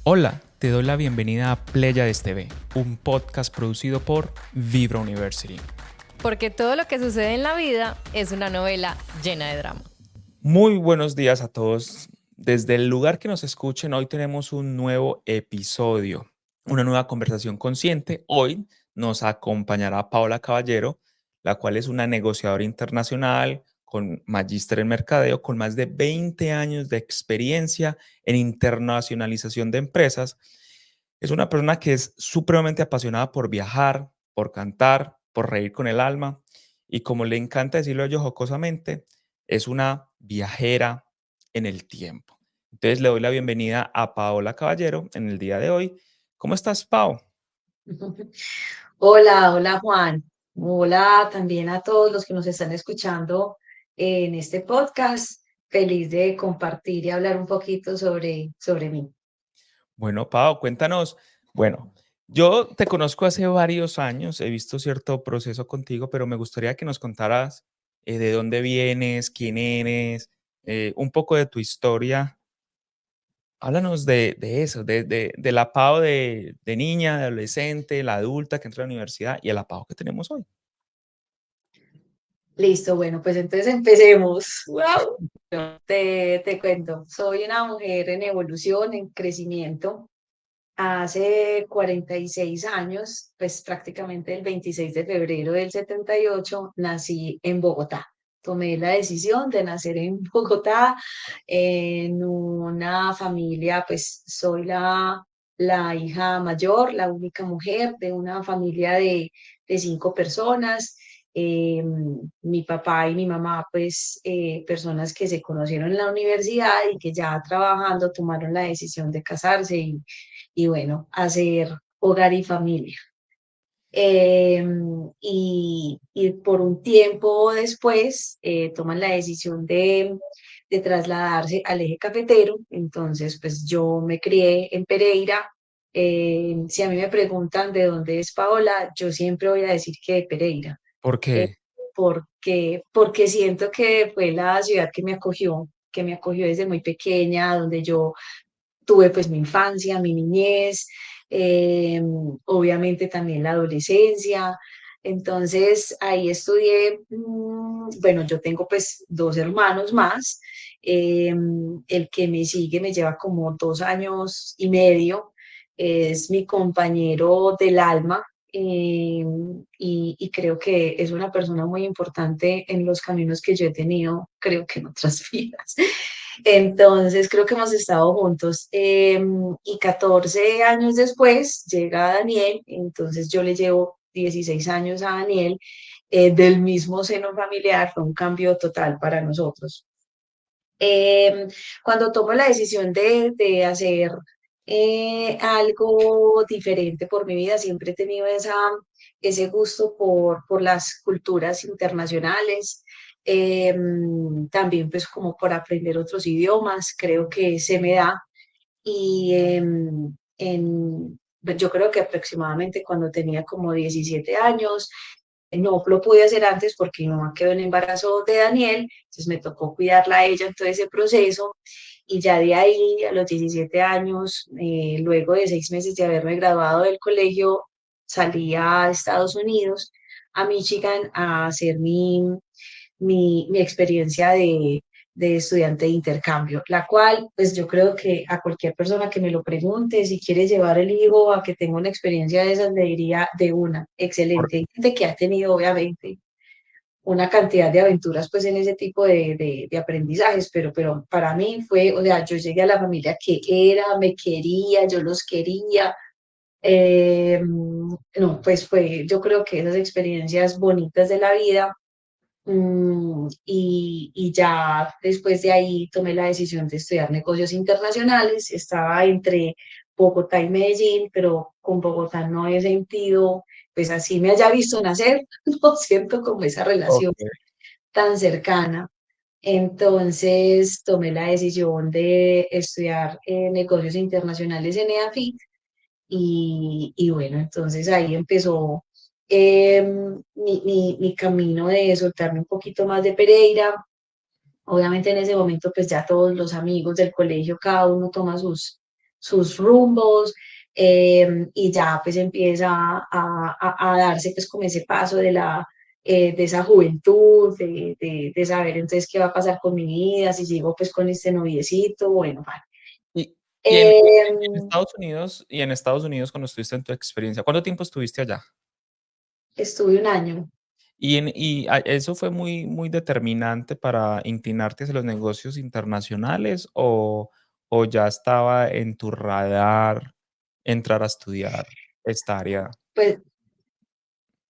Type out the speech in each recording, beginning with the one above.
Hola, te doy la bienvenida a Pléyades TV, un podcast producido por Vibra University. Porque todo lo que sucede en la vida es una novela llena de drama. Muy buenos días a todos. Desde el lugar que nos escuchen, hoy tenemos un nuevo episodio, una nueva conversación consciente. Hoy nos acompañará Paola Caballero, la cual es una negociadora internacional con magíster en mercadeo, con más de 20 años de experiencia en internacionalización de empresas. Es una persona que es supremamente apasionada por viajar, por cantar, por reír con el alma y, como le encanta decirlo yo jocosamente, es una viajera en el tiempo. Entonces le doy la bienvenida a Paola Caballero en el día de hoy. ¿Cómo estás, Pau? Hola, hola Juan. Hola también a todos los que nos están escuchando en este podcast. Feliz de compartir y hablar un poquito sobre mí. Bueno, Pau, cuéntanos. Bueno, yo te conozco hace varios años, he visto cierto proceso contigo, pero me gustaría que nos contaras de dónde vienes, quién eres, un poco de tu historia. Háblanos de eso, de la Pau de niña, de adolescente, la adulta que entra a la universidad y la Pau que tenemos hoy. Listo, bueno, pues entonces empecemos. ¡Wow! Te cuento, soy una mujer en evolución, en crecimiento. Hace 46 años, pues prácticamente el 26 de febrero del 78, nací en Bogotá. Tomé la decisión de nacer en Bogotá, en una familia, pues soy la hija mayor, la única mujer de una familia de 5 personas. Mi papá y mi mamá, pues personas que se conocieron en la universidad y que ya trabajando tomaron la decisión de casarse y bueno, hacer hogar y familia. Eh, y por un tiempo después toman la decisión de trasladarse al eje cafetero. Entonces, pues yo me crié en Pereira. Si a mí me preguntan de dónde es Paola, yo siempre voy a decir que de Pereira, ¿Por eh, qué? porque siento que fue la ciudad que me acogió desde muy pequeña, donde yo tuve pues mi infancia, mi niñez, obviamente también la adolescencia. Entonces ahí estudié, bueno, yo tengo pues 2 hermanos más. eh, el que me sigue me lleva como 2 años y medio, es mi compañero del alma. Y creo que es una persona muy importante en los caminos que yo he tenido, creo que en otras vidas. Entonces creo que hemos estado juntos. Y 14 años después llega Daniel, entonces yo le llevo 16 años a Daniel, del mismo seno familiar. Fue un cambio total para nosotros. Em, Cuando tomo la decisión de hacer algo diferente por mi vida, siempre he tenido ese gusto por las culturas internacionales. También pues como por aprender otros idiomas, creo que se me da. Y pues, yo creo que aproximadamente cuando tenía como 17 años, no lo pude hacer antes porque mi mamá quedó en embarazo de Daniel, entonces me tocó cuidarla a ella en todo ese proceso. Y ya de ahí, a los 17 años, luego de 6 meses de haberme graduado del colegio, salí a Estados Unidos, a Michigan, a hacer mi experiencia de estudiante de intercambio, la cual, pues yo creo que a cualquier persona que me lo pregunte, si quiere llevar el hijo a que tenga una experiencia de esas, le diría de una, excelente. Hay gente que ha tenido, obviamente, una cantidad de aventuras, pues, en ese tipo de aprendizajes, pero para mí fue, o sea, yo llegué a la familia que era, me quería, yo los quería. No, pues fue, yo creo que esas experiencias bonitas de la vida. Y ya después de ahí tomé la decisión de estudiar negocios internacionales. Estaba entre Bogotá y Medellín, pero con Bogotá no he sentido, pues así me haya visto nacer, no siento como esa relación Ok. tan cercana. Entonces tomé la decisión de estudiar negocios internacionales en EAFIT. Y bueno, entonces ahí empezó mi camino de soltarme un poquito más de Pereira. Obviamente en ese momento pues ya todos los amigos del colegio, cada uno toma sus rumbos, y ya pues empieza a darse pues como ese paso de esa juventud, de saber entonces qué va a pasar con mi vida, si sigo pues con este noviecito, bueno, vale. Y en Em, Estados Unidos, cuando estuviste en tu experiencia, ¿cuánto tiempo estuviste allá? Estuve un año. ¿Eso fue muy determinante para inclinarte hacia los negocios internacionales o ya estaba en tu radar entrar a estudiar esta área? Pues,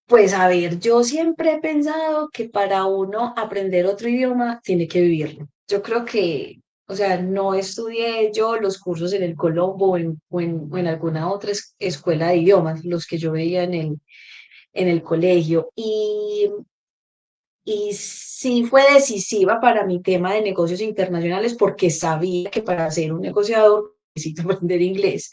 pues a ver, yo siempre he pensado que para uno aprender otro idioma tiene que vivirlo. Yo creo que, o sea, no estudié yo los cursos en el Colombo o en alguna otra escuela de idiomas, los que yo veía en el colegio. Y sí fue decisiva para mi tema de negocios internacionales porque sabía que para ser un negociador necesito aprender inglés.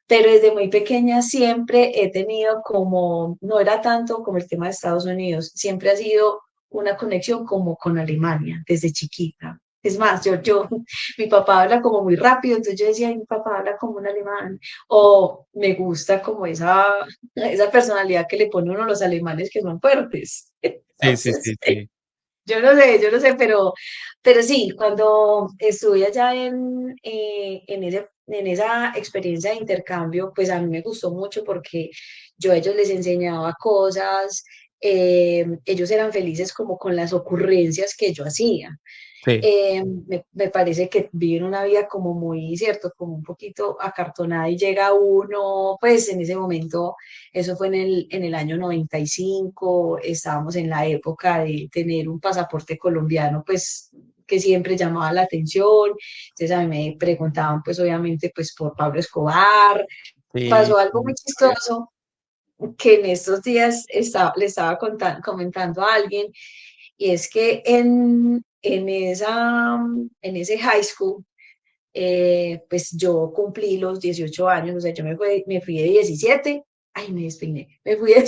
Pero desde muy pequeña siempre he tenido como, no era tanto como el tema de Estados Unidos, siempre ha sido una conexión como con Alemania desde chiquita. Es más, mi papá habla como muy rápido, entonces yo decía, "Ay, mi papá habla como un alemán", o me gusta como esa personalidad que le pone uno a los alemanes que son fuertes. Sí, sí, Entonces, sí, sí. yo no sé, pero sí, cuando estuve allá en esa experiencia de intercambio, pues a mí me gustó mucho porque yo a ellos les enseñaba cosas, ellos eran felices como con las ocurrencias que yo hacía. Sí, Me parece que viven una vida como muy, cierto, como un poquito acartonada y llega uno, pues en ese momento, eso fue en el año 95, estábamos en la época de tener un pasaporte colombiano, pues que siempre llamaba la atención, entonces a mí me preguntaban, pues obviamente, pues por Pablo Escobar. sí, Pasó algo muy sí, sabía. chistoso que en estos días le estaba comentando a alguien, y es que en ese high school, pues yo cumplí los 18 años, o sea, yo me fui de 17, ay, me despeiné, me fui de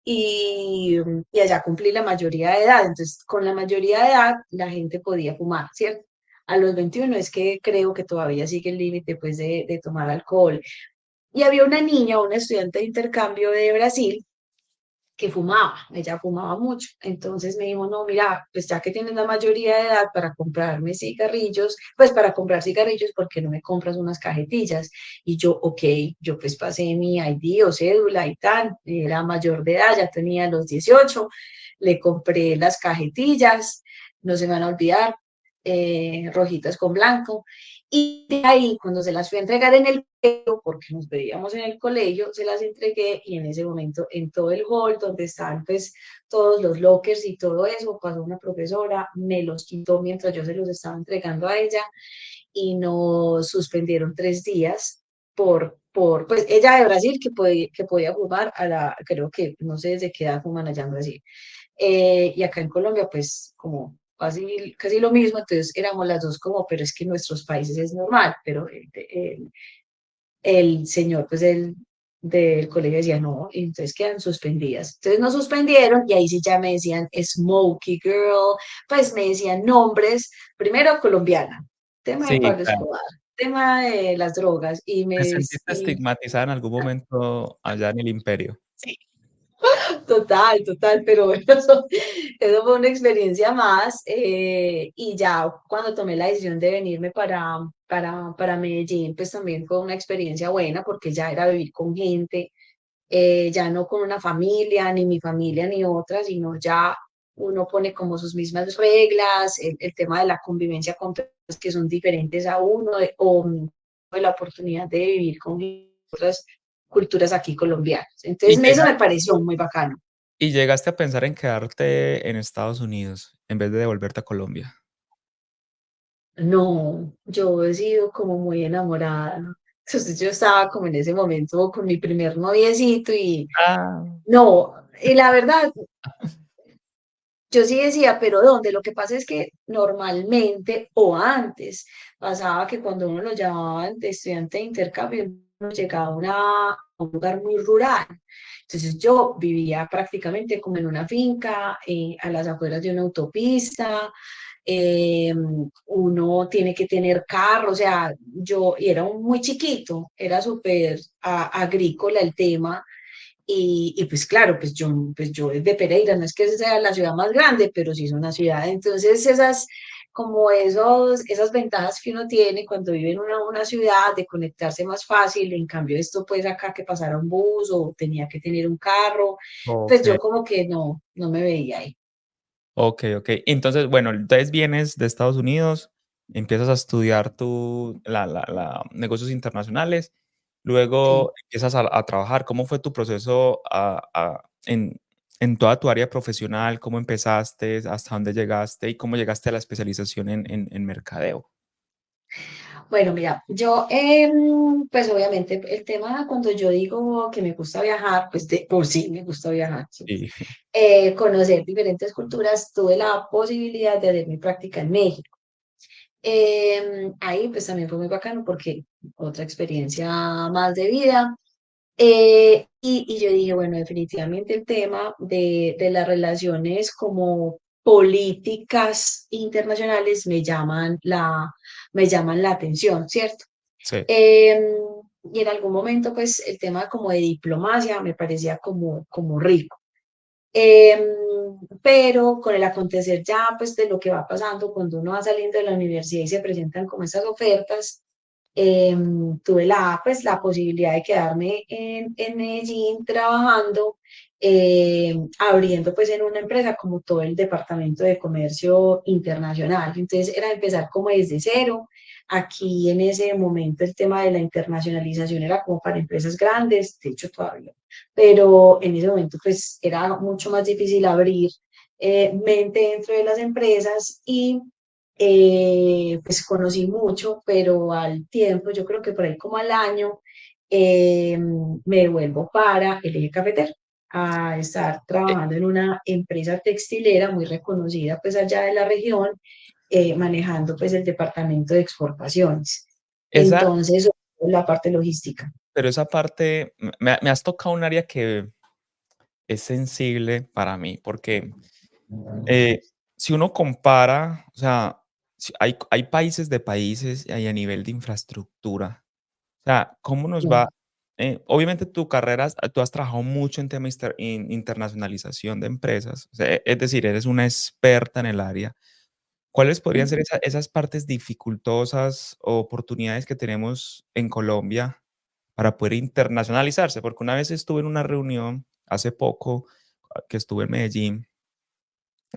y, y allá cumplí la mayoría de edad, entonces con la mayoría de edad la gente podía fumar, ¿cierto? A los 21 es que creo que todavía sigue el límite pues de tomar alcohol. Y había una niña, una estudiante de intercambio de Brasil, que fumaba, ella fumaba mucho. Entonces me dijo, no, mira, pues ya que tienes la mayoría de edad para comprarme cigarrillos, pues para comprar cigarrillos, ¿por qué no me compras unas cajetillas? Y yo, ok, yo pues pasé mi ID o cédula y tal, era mayor de edad, ya tenía los 18, le compré las cajetillas, no se me van a olvidar, rojitas con blanco. Y de ahí, cuando se las fui a entregar en el colegio, porque nos veíamos en el colegio, se las entregué y en ese momento, en todo el hall donde están pues todos los lockers y todo eso, pasó una profesora, me los quitó mientras yo se los estaba entregando a ella y nos suspendieron 3 días pues ella de Brasil que podía fumar creo que no sé desde qué edad fuman allá en Brasil. Y acá en Colombia, pues como casi lo mismo, entonces éramos las dos como, pero es que en nuestros países es normal, pero el señor, pues del colegio decía no, y entonces quedan suspendidas. Entonces nos suspendieron y ahí sí ya me decían Smokey Girl, pues me decían nombres, primero colombiana, tema de Sí, Pablo claro. Escobar, tema de las drogas, ¿Te sentiste estigmatizada en algún momento allá en el imperio? sí, total, total, pero bueno, eso fue una experiencia más, y ya cuando tomé la decisión de venirme para Medellín, pues también fue una experiencia buena porque ya era vivir con gente, ya no con una familia, ni mi familia ni otra, sino ya uno pone como sus mismas reglas, el tema de la convivencia con personas que son diferentes a uno, o la oportunidad de vivir con otras culturas aquí colombianas. ¿Y Entonces, eso llega me pareció muy bacano. y llegaste a pensar en quedarte en Estados Unidos en vez de devolverte a Colombia? No, yo he sido como muy enamorada. Entonces yo estaba como en ese momento con mi primer noviecito y Ah. no, y la verdad, yo sí decía, pero ¿dónde? Lo que pasa es que normalmente o antes pasaba que cuando uno lo llamaban de estudiante de intercambio, uno llegaba a un lugar muy rural. Entonces yo vivía prácticamente como en una finca, a las afueras de una autopista, uno tiene que tener carro, o sea, y era muy chiquito, era súper agrícola el tema, y pues claro, pues yo de Pereira, no es que sea la ciudad más grande, pero sí es una ciudad. Entonces esas ventajas que uno tiene cuando vive en una ciudad de conectarse más fácil, en cambio esto pues acá que pasara un bus o tenía que tener un carro, pues Ok. yo como que no me veía ahí. Ok, ok. Entonces, bueno, entonces vienes de Estados Unidos, empiezas a estudiar negocios internacionales, Sí. luego empiezas a trabajar. ¿Cómo fue tu proceso en toda tu área profesional? ¿Cómo empezaste? ¿Hasta dónde llegaste? ¿Y cómo llegaste a la especialización en mercadeo? Bueno, mira, yo, pues obviamente el tema cuando yo digo que me gusta viajar, pues de por sí me gusta viajar, ¿sí? Sí, Conocer diferentes culturas, tuve la posibilidad de hacer mi práctica en México. Ahí pues también fue muy bacano porque otra experiencia más de vida. Y yo dije, bueno, definitivamente el tema de las relaciones como políticas internacionales me llaman la atención, ¿cierto? sí. Em, y en algún momento, pues, el tema como de diplomacia me parecía como rico. Em, pero con el acontecer ya, pues, de lo que va pasando cuando uno va saliendo de la universidad y se presentan como estas ofertas, tuve la posibilidad de quedarme en Medellín trabajando, abriendo pues en una empresa como todo el departamento de comercio internacional. Entonces era empezar como desde cero. Aquí en ese momento el tema de la internacionalización era como para empresas grandes, de hecho todavía, pero en ese momento pues era mucho más difícil abrir mente dentro de las empresas y pues conocí mucho, pero al tiempo, yo creo que por ahí como al año, me devuelvo para el eje cafetero a estar E- trabajando en una empresa textilera muy reconocida pues allá de la región, manejando pues el departamento de exportaciones. esa, Entonces, la parte logística. pero esa parte, me has tocado un área que es sensible para mí, porque si uno compara, o sea, hay países de países y a nivel de infraestructura. O sea, ¿cómo nos va? Sí. Obviamente tu carrera, tú has trabajado mucho en temas internacionalización de empresas, o sea, es decir, eres una experta en el área. ¿Cuáles podrían ser esas partes dificultosas o oportunidades que tenemos en Colombia para poder internacionalizarse? Porque una vez estuve en una reunión hace poco, que estuve en Medellín,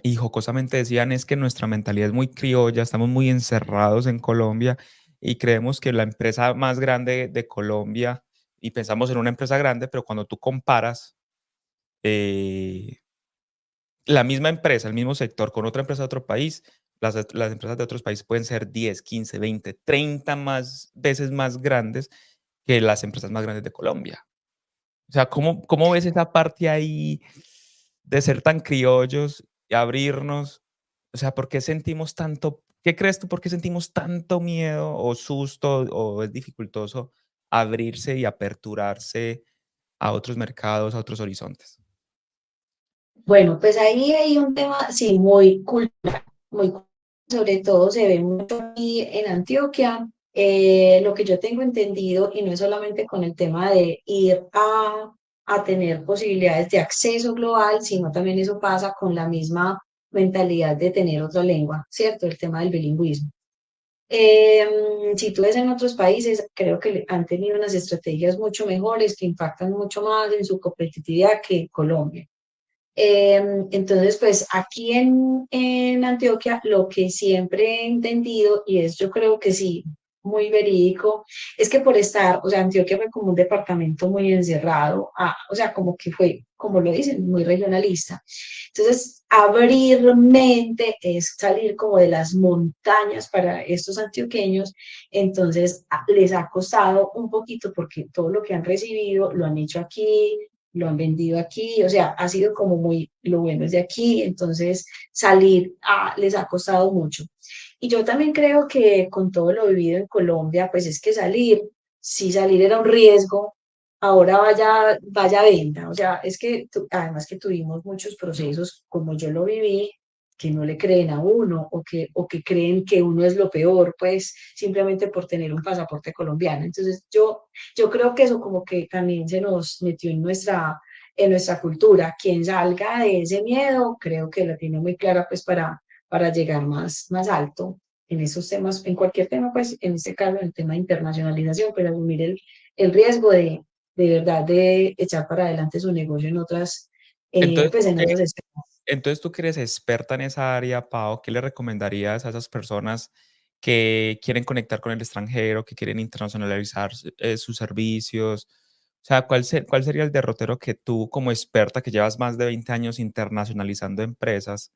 y jocosamente decían es que nuestra mentalidad es muy criolla, estamos muy encerrados en Colombia y creemos que la empresa más grande de Colombia, y pensamos en una empresa grande, pero cuando tú comparas eh, la misma empresa, el mismo sector con otra empresa de otro país, las empresas de otros países pueden ser 10, 15, 20, 30 más veces más grandes que las empresas más grandes de Colombia. O sea, ¿cómo ves esa parte ahí de ser tan criollos y abrirnos? O sea, ¿por qué sentimos tanto? ¿Qué crees tú? ¿Por qué sentimos tanto miedo o susto o es dificultoso abrirse y aperturarse a otros mercados, a otros horizontes? Bueno, pues ahí hay un tema, sí, muy cultural, sobre todo se ve mucho aquí en Antioquia. Lo que yo tengo entendido, y no es solamente con el tema de ir a tener posibilidades de acceso global, sino también eso pasa con la misma mentalidad de tener otra lengua, ¿cierto? El tema del bilingüismo. Si tú ves en otros países, creo que han tenido unas estrategias mucho mejores que impactan mucho más en su competitividad que Colombia. Entonces, pues aquí en Antioquia lo que siempre he entendido, y es yo creo que sí, muy verídico, es que por estar, o sea, Antioquia fue como un departamento muy encerrado, o sea, como que fue, como lo dicen, muy regionalista. Entonces, abrir mente es salir como de las montañas para estos antioqueños, entonces les ha costado un poquito porque todo lo que han recibido lo han hecho aquí, lo han vendido aquí, o sea, ha sido como muy, lo bueno es de aquí, entonces salir les ha costado mucho. Y yo también creo que con todo lo vivido en Colombia, pues es que salir, si salir era un riesgo, ahora vaya venta, o sea, es que además que tuvimos muchos procesos, como yo lo viví, que no le creen a uno o que creen que uno es lo peor, pues simplemente por tener un pasaporte colombiano. Entonces yo creo que eso como que también se nos metió en nuestra cultura. Quien salga de ese miedo, creo que la tiene muy clara pues para llegar más alto en esos temas, en cualquier tema, pues en este caso en el tema de internacionalización, pero asumir el riesgo de verdad de echar para adelante su negocio en otras, Entonces, pues en otras esferas. entonces, tú que eres experta en esa área, Pao, ¿qué le recomendarías a esas personas que quieren conectar con el extranjero, que quieren internacionalizar sus servicios? O sea, ¿cuál sería el derrotero que tú, como experta, que llevas más de 20 años internacionalizando empresas,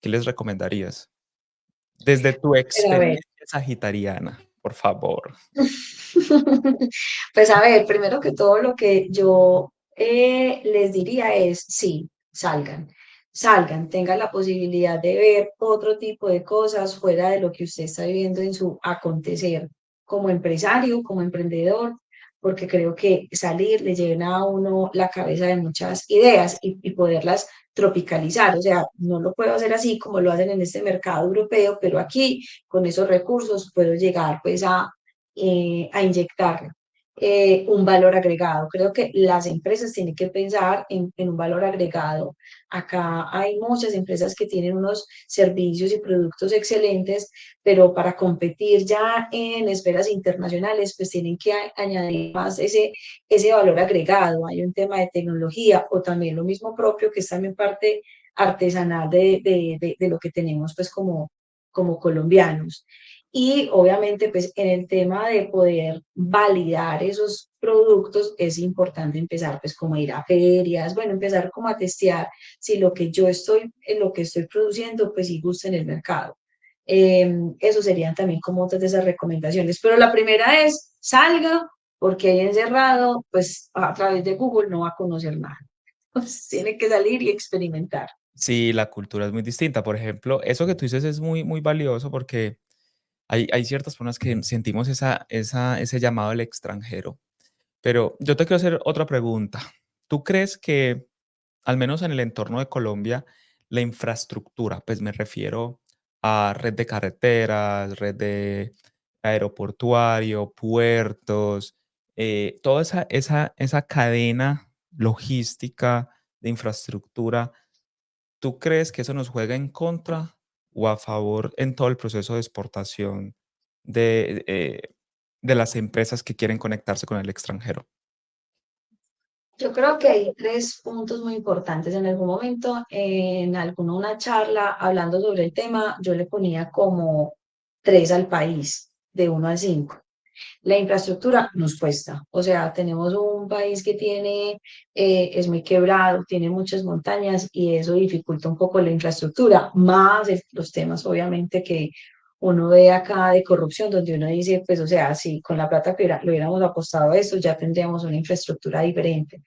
qué les recomendarías? Desde tu Pero a ver, experiencia sagitariana, por favor. pues a ver, primero que todo lo que yo les diría es, sí, salgan, tengan la posibilidad de ver otro tipo de cosas fuera de lo que usted está viviendo en su acontecer como empresario, como emprendedor, porque creo que salir le llena a uno la cabeza de muchas ideas y poderlas tropicalizar. O sea, no lo puedo hacer así como lo hacen en este mercado europeo, pero aquí con esos recursos puedo llegar pues a inyectar un valor agregado. Creo que las empresas tienen que pensar en un valor agregado. Acá hay muchas empresas que tienen unos servicios y productos excelentes, pero para competir ya en esferas internacionales, pues tienen que añadir más ese valor agregado. Hay un tema de tecnología o también lo mismo propio, que es también parte artesanal de lo que tenemos pues como colombianos. Y obviamente, pues en el tema de poder validar esos productos es importante empezar pues como a ir a ferias, bueno, empezar como a testear si lo que yo estoy, lo que estoy produciendo, pues sí gusta en el mercado. Eso serían también como otras de esas recomendaciones. Pero la primera es salga, porque ahí encerrado, pues a través de Google no va a conocer nada. Pues, tiene que salir y experimentar. Sí, la cultura es muy distinta. Por ejemplo, eso que tú dices es muy, muy valioso porque hay ciertas personas que sentimos ese llamado al extranjero. Pero yo te quiero hacer otra pregunta. ¿Tú crees que, al menos en el entorno de Colombia, la infraestructura, pues me refiero a red de carreteras, red de aeroportuario, puertos, toda esa cadena logística de infraestructura, ¿tú crees que eso nos juega en contra o a favor en todo el proceso de exportación de las empresas que quieren conectarse con el extranjero? Yo creo que hay tres puntos muy importantes. En algún momento, en alguna una charla hablando sobre el tema, yo le ponía como tres al país, de uno al cinco. La infraestructura nos cuesta, o sea, tenemos un país que es muy quebrado, tiene muchas montañas y eso dificulta un poco la infraestructura, más los temas obviamente que uno ve acá de corrupción, donde uno dice, pues, o sea, si con la plata que lo hubiéramos apostado a esto, ya tendríamos una infraestructura diferente.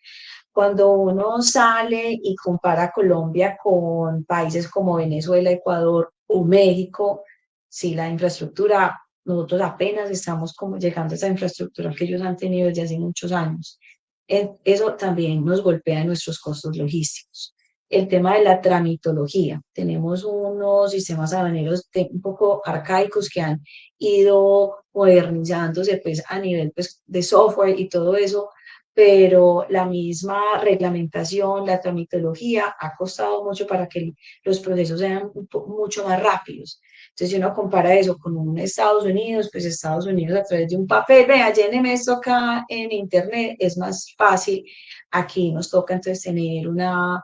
Cuando uno sale y compara Colombia con países como Venezuela, Ecuador o México, sí, la infraestructura, nosotros apenas estamos como llegando a esa infraestructura que ellos han tenido desde hace muchos años. Eso también nos golpea en nuestros costos logísticos. El tema de la tramitología. Tenemos unos sistemas aduaneros un poco arcaicos que han ido modernizándose pues, a nivel pues, de software y todo eso, pero la misma reglamentación, la tramitología ha costado mucho para que los procesos sean mucho más rápidos. Entonces, si uno compara eso con un Estados Unidos, pues Estados Unidos a través de un papel, vea, lléneme esto acá en Internet, es más fácil. Aquí nos toca entonces tener una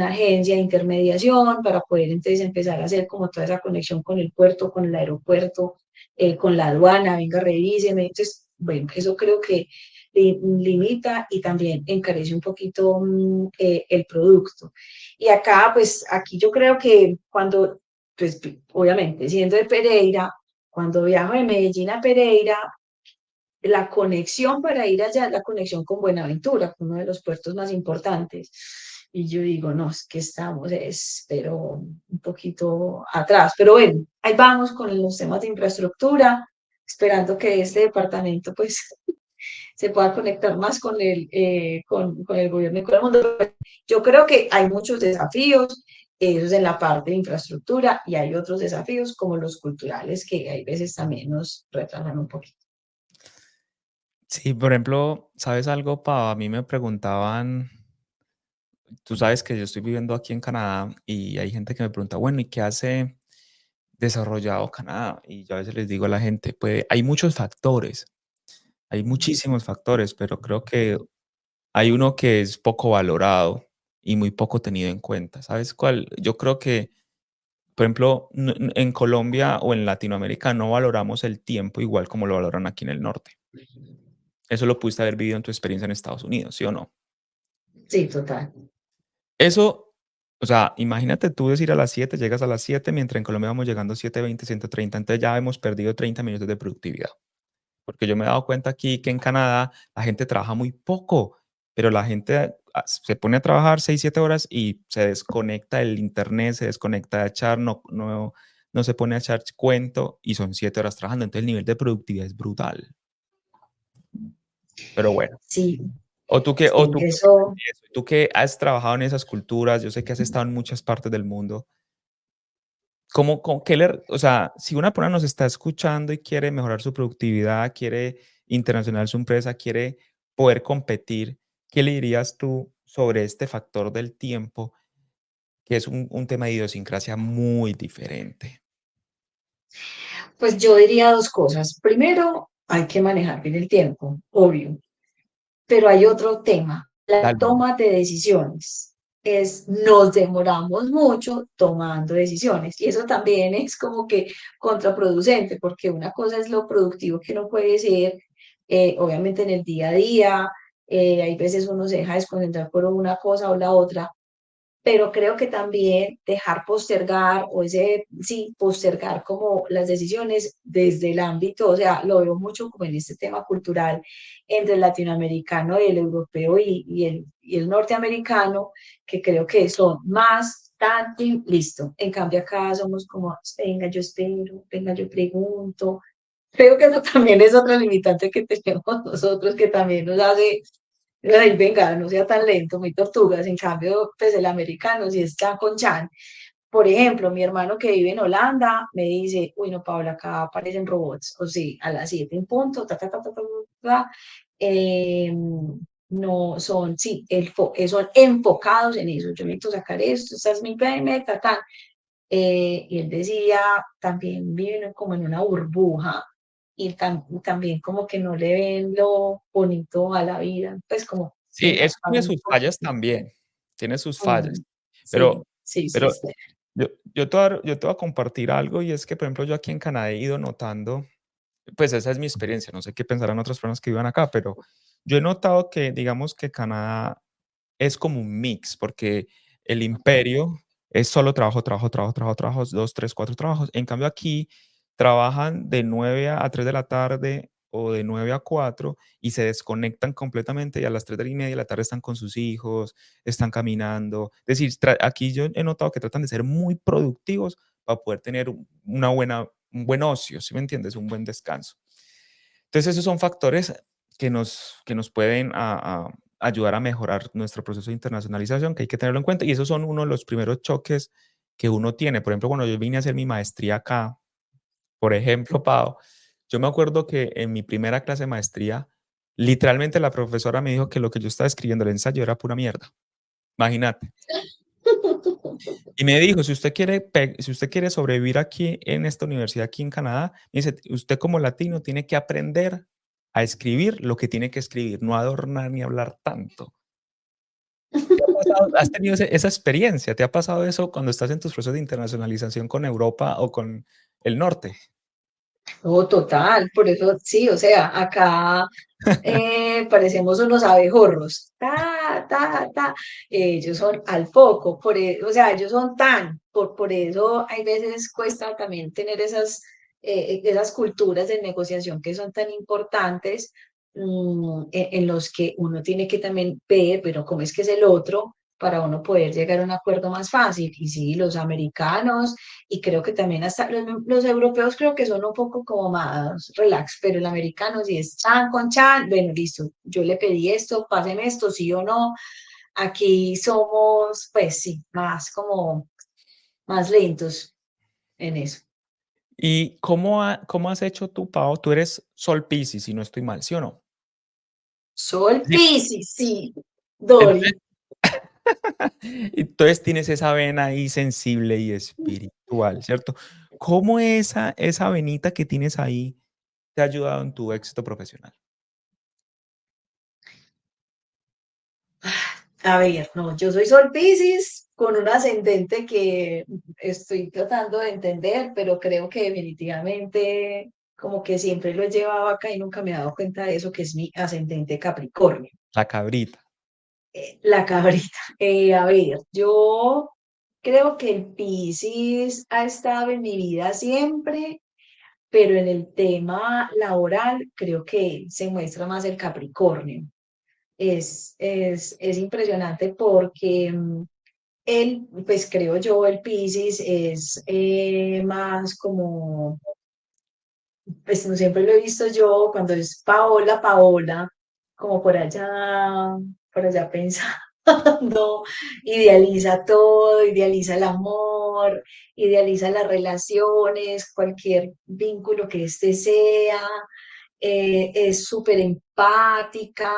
agencia de intermediación para poder entonces empezar a hacer como toda esa conexión con el puerto, con el aeropuerto, con la aduana, venga, revíseme. Entonces, bueno, eso creo que limita y también encarece un poquito el producto. Y acá, pues aquí yo creo que cuando, pues obviamente siendo de Pereira, cuando viajo de Medellín a Pereira, la conexión para ir allá es la conexión con Buenaventura, uno de los puertos más importantes. Y yo digo, no, es que estamos, pero un poquito atrás. Pero bueno, ahí vamos con los temas de infraestructura, esperando que este departamento, pues, se pueda conectar más con el gobierno y con el mundo. Yo creo que hay muchos desafíos Eso es en la parte de infraestructura y hay otros desafíos como los culturales que hay veces también nos retrasan un poquito. Sí, por ejemplo, ¿sabes algo, Pau? A mí me preguntaban, tú sabes que yo estoy viviendo aquí en Canadá y hay gente que me pregunta, bueno, ¿y qué hace desarrollado Canadá? Y yo a veces les digo a la gente, pues hay muchos factores, hay muchísimos factores, pero creo que hay uno que es poco valorado y muy poco tenido en cuenta. ¿Sabes cuál? Yo creo que, por ejemplo, en Colombia o en Latinoamérica no valoramos el tiempo igual como lo valoran aquí en el norte. Eso lo pudiste haber vivido en tu experiencia en Estados Unidos, ¿sí o no? Sí, total. Eso, o sea, imagínate tú decir a las 7, llegas a las 7, mientras en Colombia vamos llegando 7:20, 130, entonces ya hemos perdido 30 minutos de productividad. Porque yo me he dado cuenta aquí que en Canadá la gente trabaja muy poco, pero la gente se pone a trabajar 6, 7 horas y se desconecta del internet, se desconecta de echar, no se pone a echar cuento y son 7 horas trabajando. Entonces el nivel de productividad es brutal. Pero bueno, Sí, o sí, tú qué opinas eso. de eso? Tú que has trabajado en esas culturas, yo sé que has estado en muchas partes del mundo. Qué o sea, si una persona nos está escuchando y quiere mejorar su productividad, quiere internacionalizar su empresa, quiere poder competir, ¿qué le dirías tú sobre este factor del tiempo, que es un tema de idiosincrasia muy diferente? Pues yo diría dos cosas. Primero, hay que manejar bien el tiempo, obvio, pero hay otro tema, la Dale. toma de decisiones. Nos demoramos mucho tomando decisiones y eso también es como que contraproducente, porque una cosa es lo productivo que uno puede ser, obviamente en el día a día, hay veces uno se deja desconcentrar por una cosa o la otra, pero creo que también dejar postergar o sí, postergar como las decisiones desde el ámbito, o sea, lo veo mucho como en este tema cultural entre el latinoamericano y el europeo y el norteamericano, que creo que son más tan y listo. En cambio acá somos como, venga, yo espero, venga, yo pregunto. Creo que eso también es otra limitante que tenemos nosotros, que también nos hace. Ay, venga, no sea tan lento, muy tortugas. En cambio, pues el americano sí es chan con chan. Por ejemplo, mi hermano que vive en Holanda me dice, uy, no, Paula, acá aparecen robots. O sí, a las 7 en punto, ta, ta, ta, ta, ta, ta, eh, no son, sí, son enfocados en eso. Yo necesito sacar esto, esta es mi meta, tal. Y él decía, también viven como en una burbuja y también como que no le ven lo bonito a la vida, pues como, Sí, venga, eso tiene hagan un sus fallas poquito. también, tiene sus fallas, Mm, sí, pero sí, sí, pero sí. yo te voy a compartir algo, y es que, por ejemplo, yo aquí en Canadá he ido notando. Pues esa es mi experiencia, no sé qué pensarán otras personas que vivan acá, pero yo he notado que, digamos que Canadá es como un mix, porque el imperio es solo trabajo, trabajo, trabajo, trabajo, trabajos, 2, 3, 4 trabajos. En cambio, aquí trabajan de 9 a 3 de la tarde o de 9 a 4 y se desconectan completamente, y a las 3:30 de la tarde están con sus hijos, están caminando. Es decir, aquí yo he notado que tratan de ser muy productivos para poder tener un buen ocio, ¿sí me entiendes? Un buen descanso. Entonces, esos son factores que nos pueden ayudar a mejorar nuestro proceso de internacionalización, que hay que tenerlo en cuenta, y esos son uno de los primeros choques que uno tiene. Por ejemplo, cuando yo vine a hacer mi maestría acá, por ejemplo, Pau, yo me acuerdo que en mi primera clase de maestría, literalmente la profesora me dijo que lo que yo estaba escribiendo, el ensayo, era pura mierda. Imagínate. Y me dijo, si usted quiere sobrevivir aquí en esta universidad, aquí en Canadá, me dice, usted como latino tiene que aprender a escribir lo que tiene que escribir, no adornar ni hablar tanto. ¿Te ha pasado? ¿Has tenido esa experiencia? ¿Te ha pasado eso cuando estás en tus procesos de internacionalización con Europa o con el norte? Oh, total, por eso sí, o sea, acá parecemos unos abejorros, ellos son al foco, o sea, ellos son por eso hay veces cuesta también tener esas culturas de negociación que son tan importantes, en los que uno tiene que también ver, pero cómo es que es el otro, para uno poder llegar a un acuerdo más fácil. Y sí, los americanos, y creo que también hasta los europeos creo que son un poco como más relax, pero el americano sí es chan con chan, bueno, listo, yo le pedí esto, pásenme esto, sí o no. Aquí somos, pues sí, más como más lentos en eso. ¿Y cómo has hecho tú, Pau? Tú eres Sol Piscis, si no estoy mal, ¿sí o no? Sol Sí. Piscis, sí, Dori. Entonces entonces tienes esa vena ahí sensible y espiritual, ¿cierto? ¿Cómo esa venita que tienes ahí te ha ayudado en tu éxito profesional? A ver, no, yo soy Sol Piscis con un ascendente que estoy tratando de entender, pero creo que definitivamente como que siempre lo he llevado acá y nunca me he dado cuenta de eso, que es mi ascendente Capricornio, La cabrita. la cabrita. A ver, yo creo que el Piscis ha estado en mi vida siempre, pero en el tema laboral creo que se muestra más el Capricornio. Es impresionante porque él, pues creo yo, el Piscis es más como, pues no siempre lo he visto yo, cuando es Paola, Paola, como por allá pensando, idealiza todo, idealiza el amor, idealiza las relaciones, cualquier vínculo que este sea, es súper empática,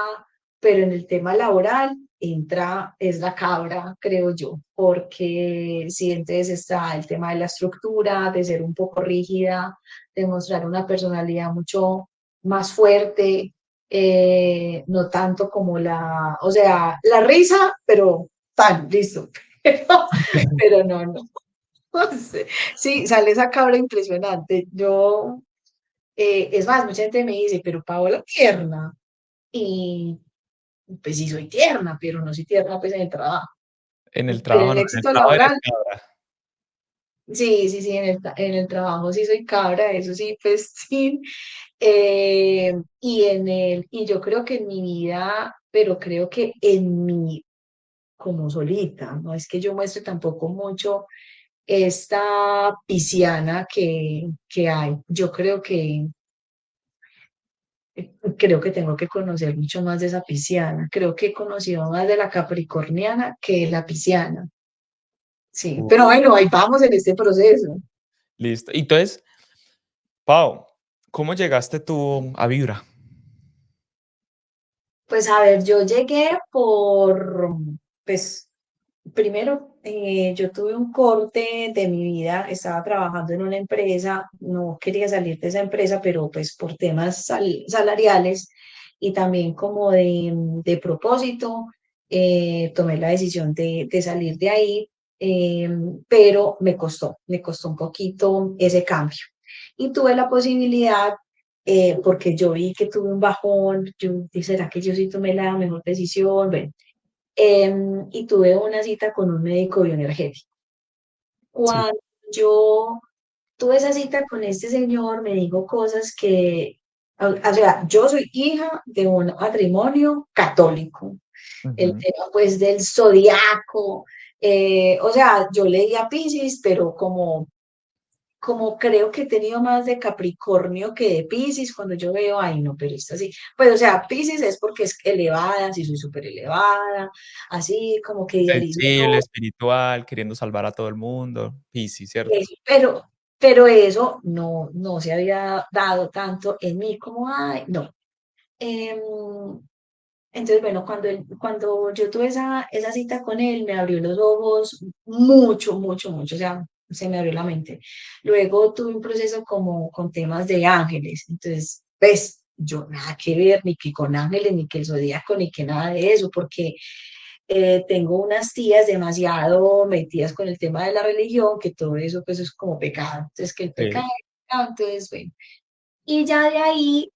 pero en el tema laboral entra, es la cabra, creo yo, porque si entonces está el tema de la estructura, de ser un poco rígida, de mostrar una personalidad mucho más fuerte, no tanto como o sea, la risa, pero tan, listo, pero no, no. Sí, sale esa cabra impresionante. Es más, mucha gente me dice, pero Paola tierna. Y pues sí soy tierna, pero no soy tierna pues en el trabajo. En el Pero en trabajo el no, en el éxito trabajo eres laboral, cabra. sí, sí, sí, en el trabajo sí soy cabra, eso sí, pues sí. Y yo creo que en mi vida, pero creo que en mi, como solita, no es que yo muestre tampoco mucho esta pisciana que hay. Yo creo que tengo que conocer mucho más de esa pisciana. Creo que he conocido más de la capricorniana que de la pisciana. Sí, Uh, pero bueno, ahí vamos en este proceso. listo. Y entonces, Pau, ¿cómo llegaste tú a Vibra? Pues a ver, yo llegué pues primero, yo tuve un corte de mi vida, estaba trabajando en una empresa, no quería salir de esa empresa, pero pues por temas salariales y también como de propósito, tomé la decisión de salir de ahí, eh, pero me costó un poquito ese cambio. Y tuve la posibilidad, porque yo vi que tuve un bajón, yo dije, ¿será que yo sí tomé la mejor decisión? Bueno, y tuve una cita con un médico bioenergético. Sí, Cuando yo tuve esa cita con este señor, me dijo cosas que, o sea, yo soy hija de un matrimonio católico, el ujú. tema pues del zodiaco, o sea, yo leía Piscis, pero como creo que he tenido más de Capricornio que de Piscis, cuando yo veo, ay, no, pero esta sí. Pues, o sea, Piscis es porque es elevada, sí soy súper elevada, así como que idealizo Sensible, todo, espiritual, queriendo salvar a todo el mundo. Piscis, ¿cierto? pero eso no se había dado tanto en mí como, ay, no. Em, entonces, bueno, cuando yo tuve esa cita con él, me abrió los ojos mucho, mucho, mucho, o sea, se me abrió la mente. Luego tuve un proceso como con temas de ángeles, entonces, pues, yo nada que ver, ni que con ángeles, ni que el zodíaco, ni que nada de eso, porque tengo unas tías demasiado metidas con el tema de la religión, que todo eso, pues, es como pecado, entonces, que el Sí. pecado, entonces, bueno. Y ya de ahí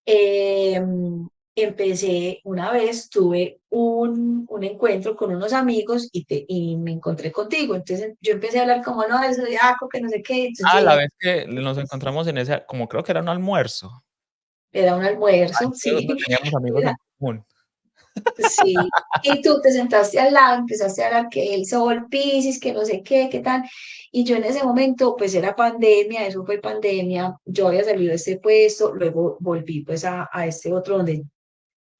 empecé, una vez tuve un encuentro con unos amigos y me encontré contigo. Entonces yo empecé a hablar como, no, del zodiaco, que no sé qué. Entonces yo La dije, vez que nos encontramos en ese como creo que era un almuerzo. era un almuerzo, Creo sí. que teníamos amigos Era, en común. sí. Y tú te sentaste al lado, empezaste a hablar que el sol, Piscis, que no sé qué, qué tal. Y yo en ese momento, pues era pandemia, eso fue pandemia. Yo había salido de este puesto, luego volví pues a este otro donde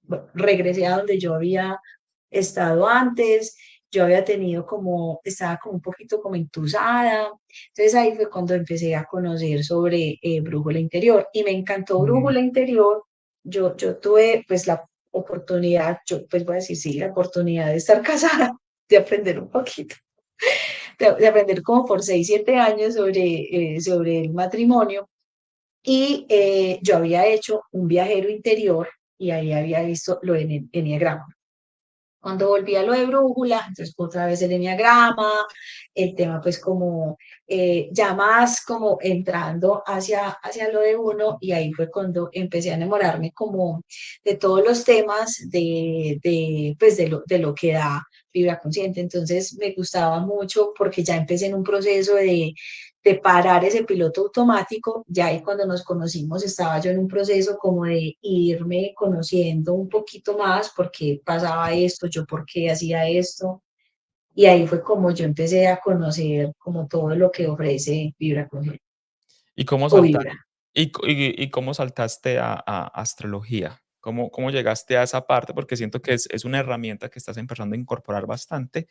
bueno, regresé a donde yo había estado antes yo había tenido como, estaba como un poquito como entusada. Entonces ahí fue cuando empecé a conocer sobre brújula interior y me encantó Mm. brújula interior. Yo tuve pues la oportunidad, yo pues voy a decir sí, la oportunidad de estar casada, de aprender un poquito, de aprender como por 6, 7 años sobre el matrimonio. Y yo había hecho un viajero interior y ahí había visto lo de enneagrama. Cuando volví a lo de brújula, entonces otra vez el enneagrama, el tema pues como ya más como entrando hacia lo de uno y ahí fue cuando empecé a enamorarme como de todos los temas pues de lo que da Vibra Consciente. Entonces me gustaba mucho porque ya empecé en un proceso de parar ese piloto automático. Ya ahí cuando nos conocimos estaba yo en un proceso como de irme conociendo un poquito más, porque pasaba esto, yo por qué hacía esto. Y ahí fue como yo empecé a conocer como todo lo que ofrece Vibra Consciente ¿Y cómo o salta Vibra. y cómo saltaste a astrología? ¿Cómo llegaste a esa parte? Porque siento que es una herramienta que estás empezando a incorporar bastante.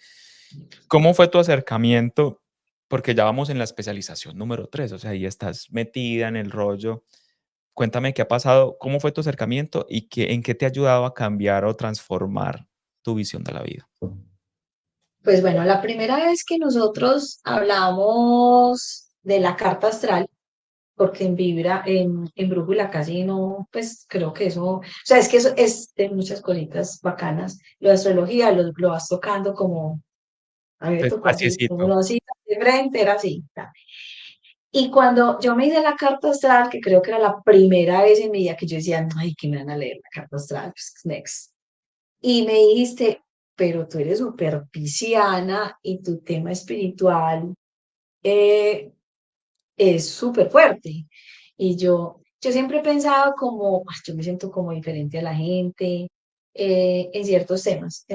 ¿Cómo fue tu acercamiento? Porque ya vamos en la especialización número 3, o sea, ahí estás metida en el rollo. Cuéntame qué ha pasado, cómo fue tu acercamiento y en qué te ha ayudado a cambiar o transformar tu visión de la vida. Pues bueno, la primera vez que nosotros hablamos de la carta astral, porque en Vibra, en Brújula casi no, pues creo que eso, o sea, es que eso es de muchas cositas bacanas. Lo de astrología lo vas tocando como, a mí me tocó así, como Despaciecito. uno así, de frente, era así. Ta. Y cuando yo me hice la carta astral, que creo que era la primera vez en mi vida que yo decía, ay, que me van a leer la carta astral, pues next. Y me dijiste, pero tú eres súper pisciana y tu tema espiritual eh, es súper fuerte. Y yo siempre he pensado como, "Ah, yo me siento como diferente a la gente en ciertos temas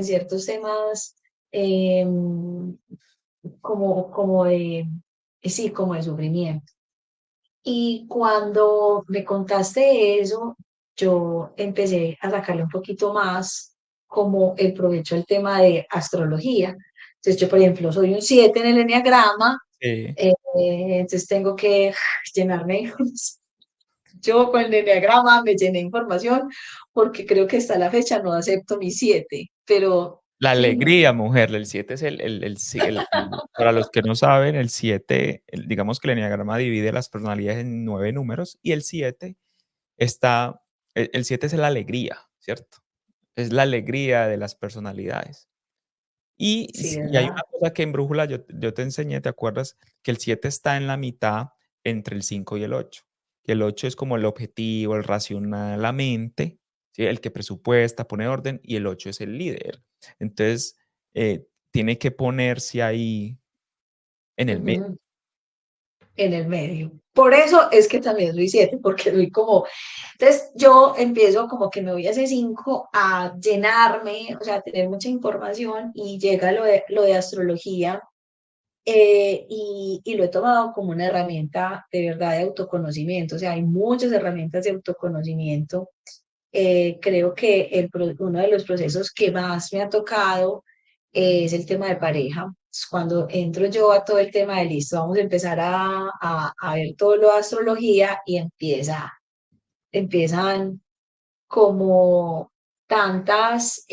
como de, sí, como de sufrimiento. Y cuando me contaste eso, yo empecé a sacarle un poquito más como el provecho al tema de astrología. Entonces yo, por ejemplo, soy un 7 en el enneagrama, Sí. entonces tengo que llenarme de información. Yo con el enneagrama me llené de información porque creo que hasta la fecha no acepto mi 7, pero La sí, no. alegría, mujer, el 7 es para los que no saben, el 7, digamos que el eneagrama divide las personalidades en 9 números y el 7 está el 7 es la alegría, ¿cierto? Es la alegría de las personalidades. Sí, Y hay ¿verdad? una cosa que en brújula yo te enseñé, ¿te acuerdas? Que el 7 está en la mitad entre el 5 y el 8. Que el 8 es como el objetivo, el racional, la mente, ¿sí? El que presupuesta, pone orden, y el 8 es el líder. Entonces, tiene que ponerse ahí en el medio. Ujú. En el medio. Por eso es que también soy 7, porque soy como, entonces yo empiezo como que me voy a ese 5 a llenarme, o sea, a tener mucha información y llega lo de astrología y lo he tomado como una herramienta de verdad de autoconocimiento, o sea, hay muchas herramientas de autoconocimiento. Creo que uno de los procesos que más me ha tocado es el tema de pareja. Cuando entro yo a todo el tema de listo, vamos a empezar a ver todo lo de astrología y empiezan como tantas,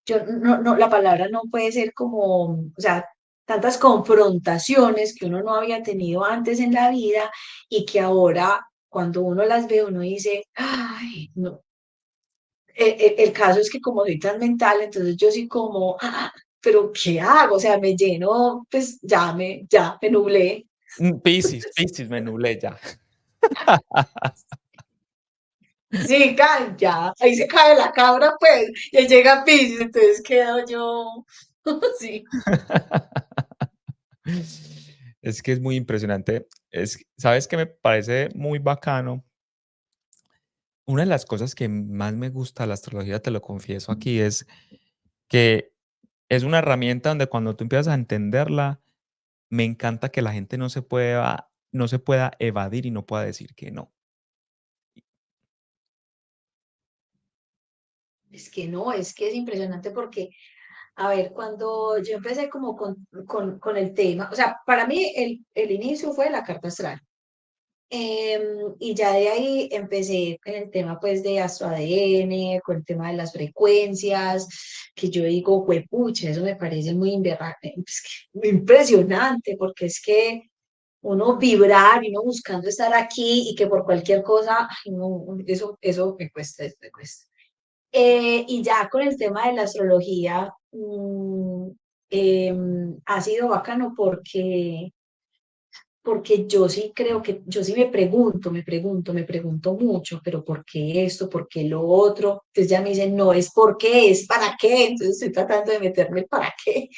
la palabra no puede ser como, o sea, tantas confrontaciones que uno no había tenido antes en la vida y que ahora cuando uno las ve, uno dice, ay, no, el caso es que como soy tan mental, entonces yo sí como, pero ¿qué hago? O sea, me lleno, pues ya me nublé. Piscis, me nublé ya. Sí, ya, ahí se cae la cabra, pues, y ahí llega Piscis, entonces quedo yo, sí, Es que es muy impresionante. ¿Sabes qué me parece muy bacano? Una de las cosas que más me gusta de la astrología, te lo confieso aquí, es que es una herramienta donde cuando tú empiezas a entenderla, me encanta que la gente no se pueda evadir y no pueda decir que no. es que no, es que es impresionante porque A ver, cuando yo empecé como con el tema, o sea, para mí el inicio fue la carta astral. Y ya de ahí empecé en el tema pues de astro ADN, con el tema de las frecuencias, que yo digo, pucha, eso me parece muy impresionante, porque es que uno vibrar y uno buscando estar aquí y que por cualquier cosa, ay, no, eso me cuesta, eso me cuesta. Y ya con el tema de la astrología, ha sido bacano porque yo sí creo que, yo sí me pregunto mucho, pero ¿por qué esto? ¿Por qué lo otro? Entonces ya me dicen, no es por qué, es para qué. Entonces estoy tratando de meterme el para qué,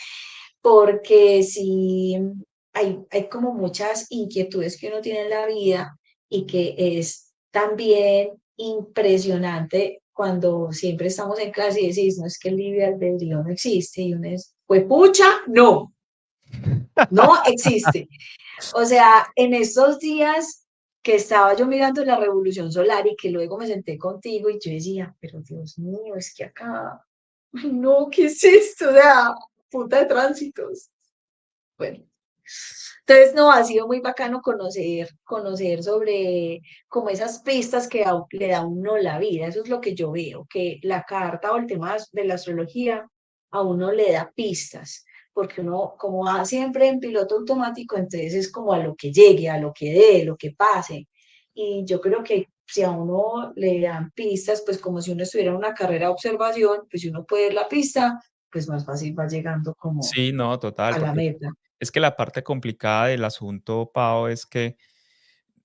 porque sí hay como muchas inquietudes que uno tiene en la vida y que es también impresionante cuando siempre estamos en clase y decís, no es que el libre albedrío no existe, y uno es, pues pucha, no, no existe. O sea, en estos días que estaba yo mirando la revolución solar y que luego me senté contigo y yo decía, pero Dios mío, es que acá, ay, no, ¿qué es esto? O sea, punta de tránsitos. Bueno, entonces no, ha sido muy bacano conocer sobre como esas pistas que le da a uno la vida. Eso es lo que yo veo, que la carta o el tema de la astrología a uno le da pistas, porque uno como va siempre en piloto automático, entonces es como a lo que llegue, a lo que dé, lo que pase. Y yo creo que si a uno le dan pistas, pues como si uno estuviera en una carrera de observación, pues si uno puede ver la pista, pues más fácil va llegando como Sí, no, total, a la porque meta. es que la parte complicada del asunto, Pau, es que,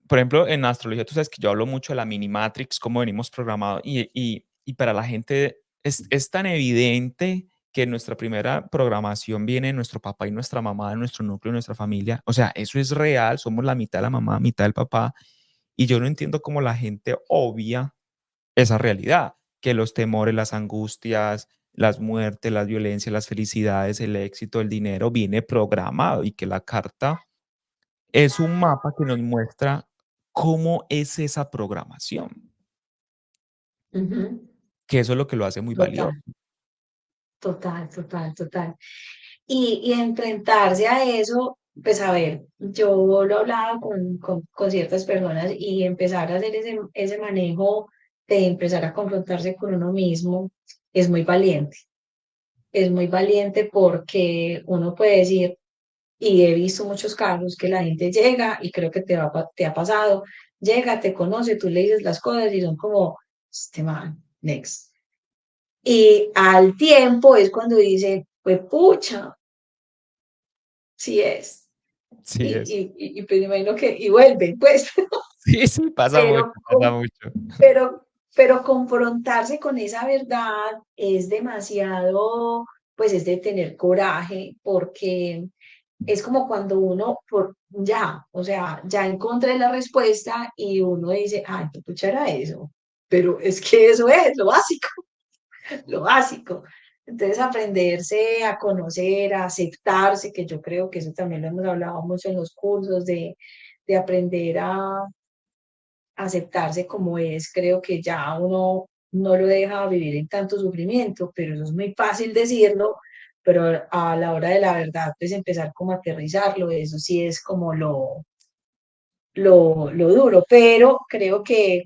por ejemplo, en astrología, tú sabes que yo hablo mucho de la mini matrix, cómo venimos programados, y para la gente es tan evidente que nuestra primera programación viene de nuestro papá y nuestra mamá, de nuestro núcleo, de nuestra familia. O sea, eso es real, somos la mitad de la mamá, mitad del papá, y yo no entiendo cómo la gente obvia esa realidad, que los temores, las angustias, las muertes, las violencias, las felicidades, el éxito, el dinero viene programado y que la carta es un mapa que nos muestra cómo es esa programación, Ujú. que eso es lo que lo hace muy Total, valioso. total, total, total. Y enfrentarse a eso, pues a ver, yo lo he hablado con ciertas personas y empezar a hacer ese manejo de empezar a confrontarse con uno mismo es muy valiente. Es muy valiente porque uno puede decir, y he visto muchos casos que la gente llega y creo que te ha pasado, llega, te conoce, tú le dices las cosas y son como, este man, next. Y al tiempo es cuando dice, pues pucha, sí es. Sí es. Y pues me imagino que, y vuelven, pues, Sí, sí, pasa mucho, pero, pasa con- mucho. pero confrontarse con esa verdad es demasiado, pues es de tener coraje, porque es como cuando uno, ya, o sea, ya encontré la respuesta y uno dice, ay, qué pucha era eso. Pero es que eso es lo básico. Lo básico. Entonces, aprenderse a conocer, a aceptarse, que yo creo que eso también lo hemos hablado mucho en los cursos, de aprender a aceptarse como es, creo que ya uno no lo deja vivir en tanto sufrimiento, pero eso es muy fácil decirlo, pero a la hora de la verdad, pues empezar como a aterrizarlo, eso sí es como lo duro, pero creo que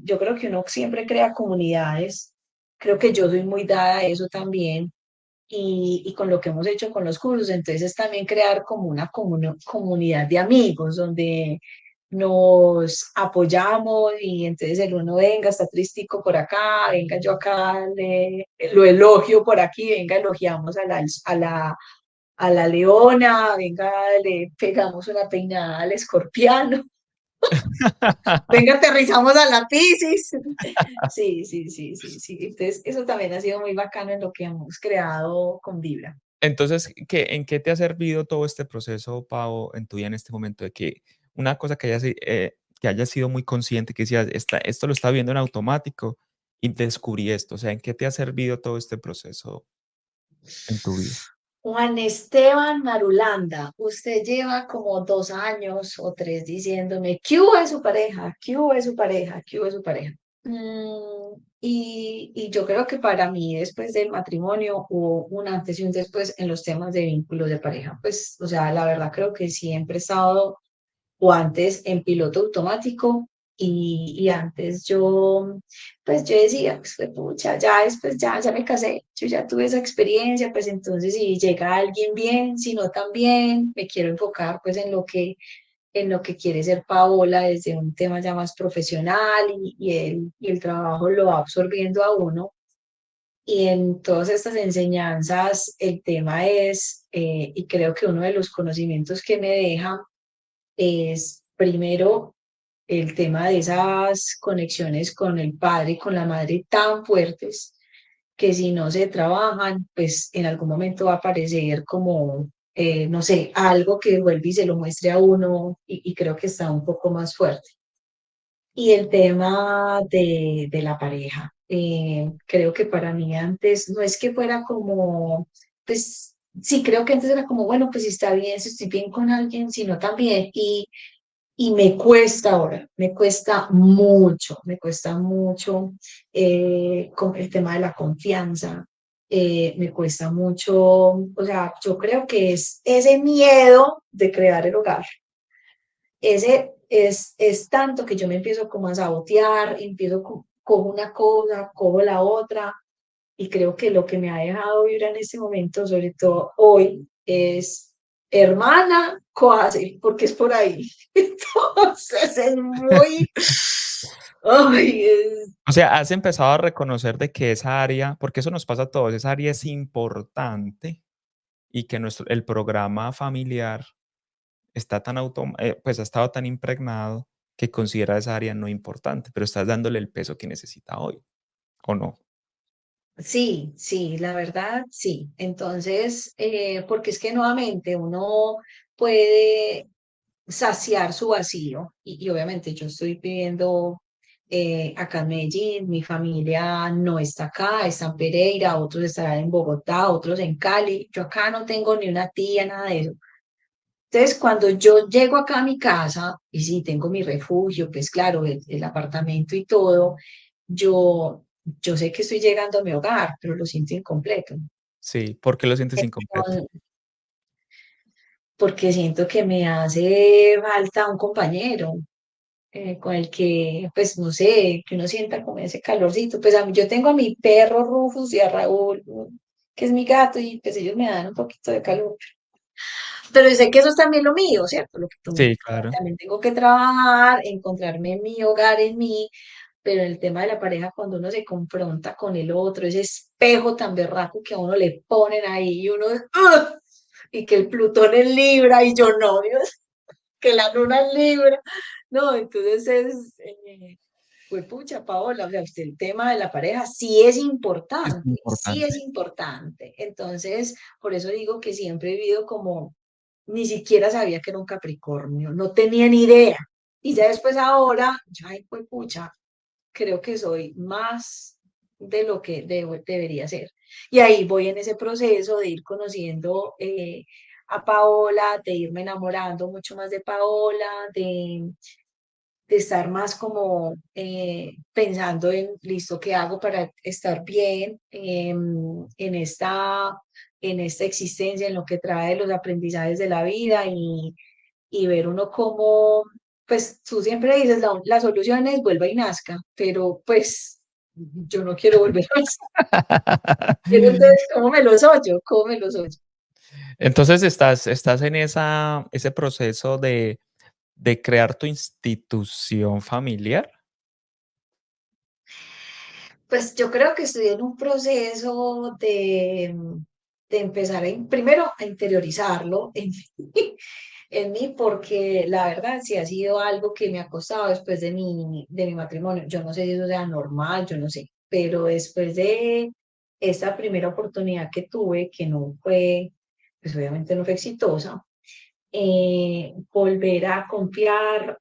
yo creo que uno siempre crea comunidades, creo que yo soy muy dada a eso también, y con lo que hemos hecho con los cursos, entonces es también crear como una comunidad de amigos donde nos apoyamos y entonces el uno venga, está tristico por acá, venga yo acá, lo elogio por aquí, venga, elogiamos a la leona, venga, le pegamos una peinada al escorpiano. Venga, aterrizamos a la Piscis. Sí, sí, sí, sí, sí. Entonces, eso también ha sido muy bacano en lo que hemos creado con Vibra. Entonces, ¿en qué te ha servido todo este proceso, Pau, en tu vida en este momento? De que una cosa que hayas sido muy consciente, que decías, esto lo estaba viendo en automático y descubrí esto. O sea, ¿en qué te ha servido todo este proceso en tu vida? Juan Esteban Marulanda, usted lleva como 2 años o 3 diciéndome, ¿qué hubo de su pareja? ¿Qué hubo de su pareja? ¿Qué hubo de su pareja? y yo creo que para mí después del matrimonio hubo un antes y un después en los temas de vínculos de pareja. Pues, o sea, la verdad creo que siempre he estado o antes en piloto automático y antes yo, pues yo decía, pues pucha, ya después ya me casé, yo ya tuve esa experiencia, pues entonces si llega alguien bien, si no también, me quiero enfocar pues en lo que quiere ser Paola desde un tema ya más profesional y el trabajo lo va absorbiendo a uno. Y en todas estas enseñanzas, el tema es, y creo que uno de los conocimientos que me deja es primero el tema de esas conexiones con el padre y con la madre tan fuertes que si no se trabajan, pues en algún momento va a aparecer como, no sé, algo que vuelve y se lo muestre a uno y creo que está un poco más fuerte. Y el tema de la pareja, creo que para mí antes no es que fuera como, pues sí, creo que antes era como, bueno, pues si está bien, si estoy bien con alguien, sino también. Y me cuesta ahora, me cuesta mucho con el tema de la confianza, me cuesta mucho, o sea, yo creo que es ese miedo de crear el hogar, ese es tanto que yo me empiezo como a sabotear, empiezo cojo una cosa, cojo la otra, y creo que lo que me ha dejado vivir en este momento, sobre todo hoy, es hermana, coase, porque es por ahí. Entonces es muy... Ay, O sea, has empezado a reconocer de que esa área, porque eso nos pasa a todos, esa área es importante y que el programa familiar está tan pues ha estado tan impregnado que considera esa área no importante, pero estás dándole el peso que necesita hoy, ¿o no? sí, sí, la verdad, sí. Entonces, porque es que nuevamente uno puede saciar su vacío. Y obviamente yo estoy viviendo acá en Medellín, mi familia no está acá, está en Pereira, otros estarán en Bogotá, otros en Cali. Yo acá no tengo ni una tía, nada de eso. Entonces, cuando yo llego acá a mi casa, y sí, tengo mi refugio, pues claro, el apartamento y todo, yo sé que estoy llegando a mi hogar, pero lo siento incompleto. Sí, ¿por qué lo sientes incompleto? Entonces, porque siento que me hace falta un compañero, con el que, pues no sé, que uno sienta como ese calorcito. Pues yo tengo a mi perro Rufus y a Raúl, que es mi gato, y pues ellos me dan un poquito de calor. Pero yo sé que eso es también lo mío, ¿cierto? Lo que tú me Sí, claro. también tengo que trabajar, encontrarme en mi hogar, en mí, pero el tema de la pareja, cuando uno se confronta con el otro, ese espejo tan berraco que a uno le ponen ahí y uno, ¡ah! Y que el Plutón es Libra y yo no, Dios, que la luna es Libra. No, entonces pues pucha, Paola, o sea, usted el tema de la pareja Es sí importante. es importante. Entonces, por eso digo que siempre he vivido como, ni siquiera sabía que era un Capricornio, no tenía ni idea. Y ya después ahora, yo, ay, pues pucha, creo que soy más de lo que debería ser. Y ahí voy en ese proceso de ir conociendo a Paola, de irme enamorando mucho más de Paola, de estar más como pensando en, listo, ¿qué hago para estar bien en esta existencia, en lo que trae los aprendizajes de la vida y ver uno cómo, pues tú siempre dices, la solución es vuelva y nazca, pero pues yo no quiero volver a nacer. Quiero entonces, ¿cómo me los oyo? ¿Cómo me los oyo? Entonces estás en ese proceso de crear tu institución familiar. Pues yo creo que estoy en un proceso de empezar primero a interiorizarlo en mí, porque la verdad sí ha sido algo que me ha costado después de mi matrimonio. Yo no sé si eso sea normal, yo no sé, pero después de esta primera oportunidad que tuve, que no fue, pues obviamente no fue exitosa, volver a confiar,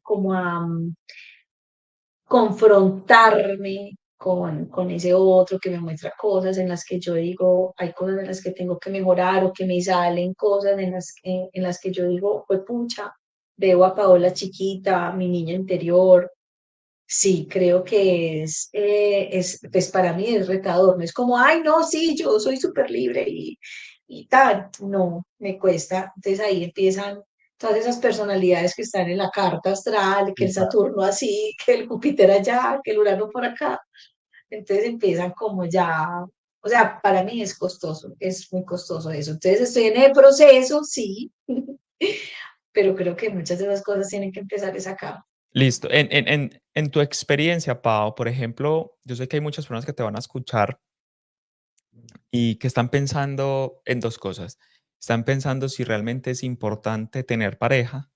como a confrontarme con ese otro que me muestra cosas en las que yo digo, hay cosas en las que tengo que mejorar o que me salen cosas en las que yo digo, pues pucha, veo a Paola chiquita, mi niña interior, Sí, creo que pues para mí es retador, no es como, ay, no, sí, yo soy súper libre y tal, no, me cuesta. Entonces ahí empiezan todas esas personalidades que están en la carta astral, que el Total. Saturno así, que el Júpiter allá, que el Urano por acá. Entonces empiezan como ya, o sea, para mí es costoso, es muy costoso eso. Entonces estoy en el proceso, sí, pero creo que muchas de esas cosas tienen que empezar es acá. Listo. En tu experiencia, Pau, por ejemplo, yo sé que hay muchas personas que te van a escuchar y que están pensando en 2 cosas. Están pensando si realmente es importante tener pareja,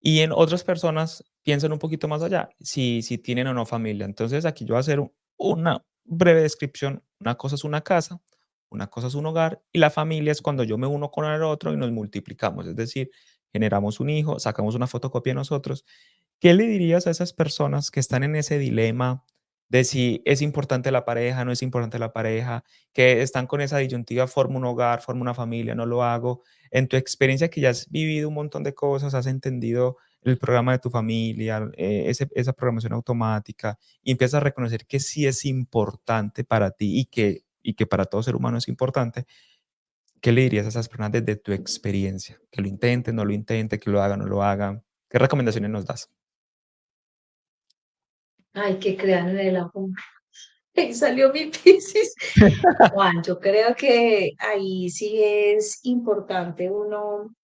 y en otras personas piensan un poquito más allá, si tienen o no familia. Entonces, aquí yo voy a hacer una breve descripción. Una cosa es una casa, una cosa es un hogar, y la familia es cuando yo me uno con el otro y nos multiplicamos, es decir, generamos un hijo, sacamos una fotocopia de nosotros. ¿Qué le dirías a esas personas que están en ese dilema de si es importante la pareja, no es importante la pareja, que están con esa disyuntiva, formo un hogar, formo una familia, no lo hago? En tu experiencia, que ya has vivido un montón de cosas, has entendido el programa de tu familia, esa programación automática, y empiezas a reconocer que sí es importante para ti y que para todo ser humano es importante. ¿Qué le dirías a esas personas desde tu experiencia? Que lo intenten, no lo intenten, que lo hagan, no lo hagan. ¿Qué recomendaciones nos das? Ay, que crean en el amor. Ahí salió mi Piscis. Juan, yo creo que ahí sí es importante uno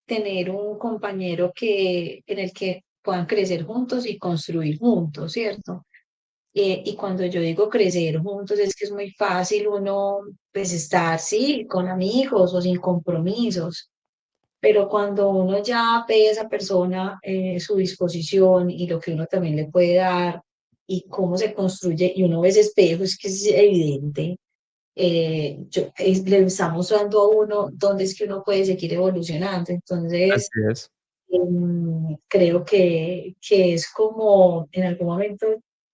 tener un compañero en el que puedan crecer juntos y construir juntos, ¿cierto? Y cuando yo digo crecer juntos es que es muy fácil uno pues estar, sí, con amigos o sin compromisos, pero cuando uno ya ve a esa persona, su disposición y lo que uno también le puede dar y cómo se construye y uno ve ese espejo, es que es evidente. Le estamos dando a uno dónde es que uno puede seguir evolucionando. Así Entonces, es. creo que es como en algún momento,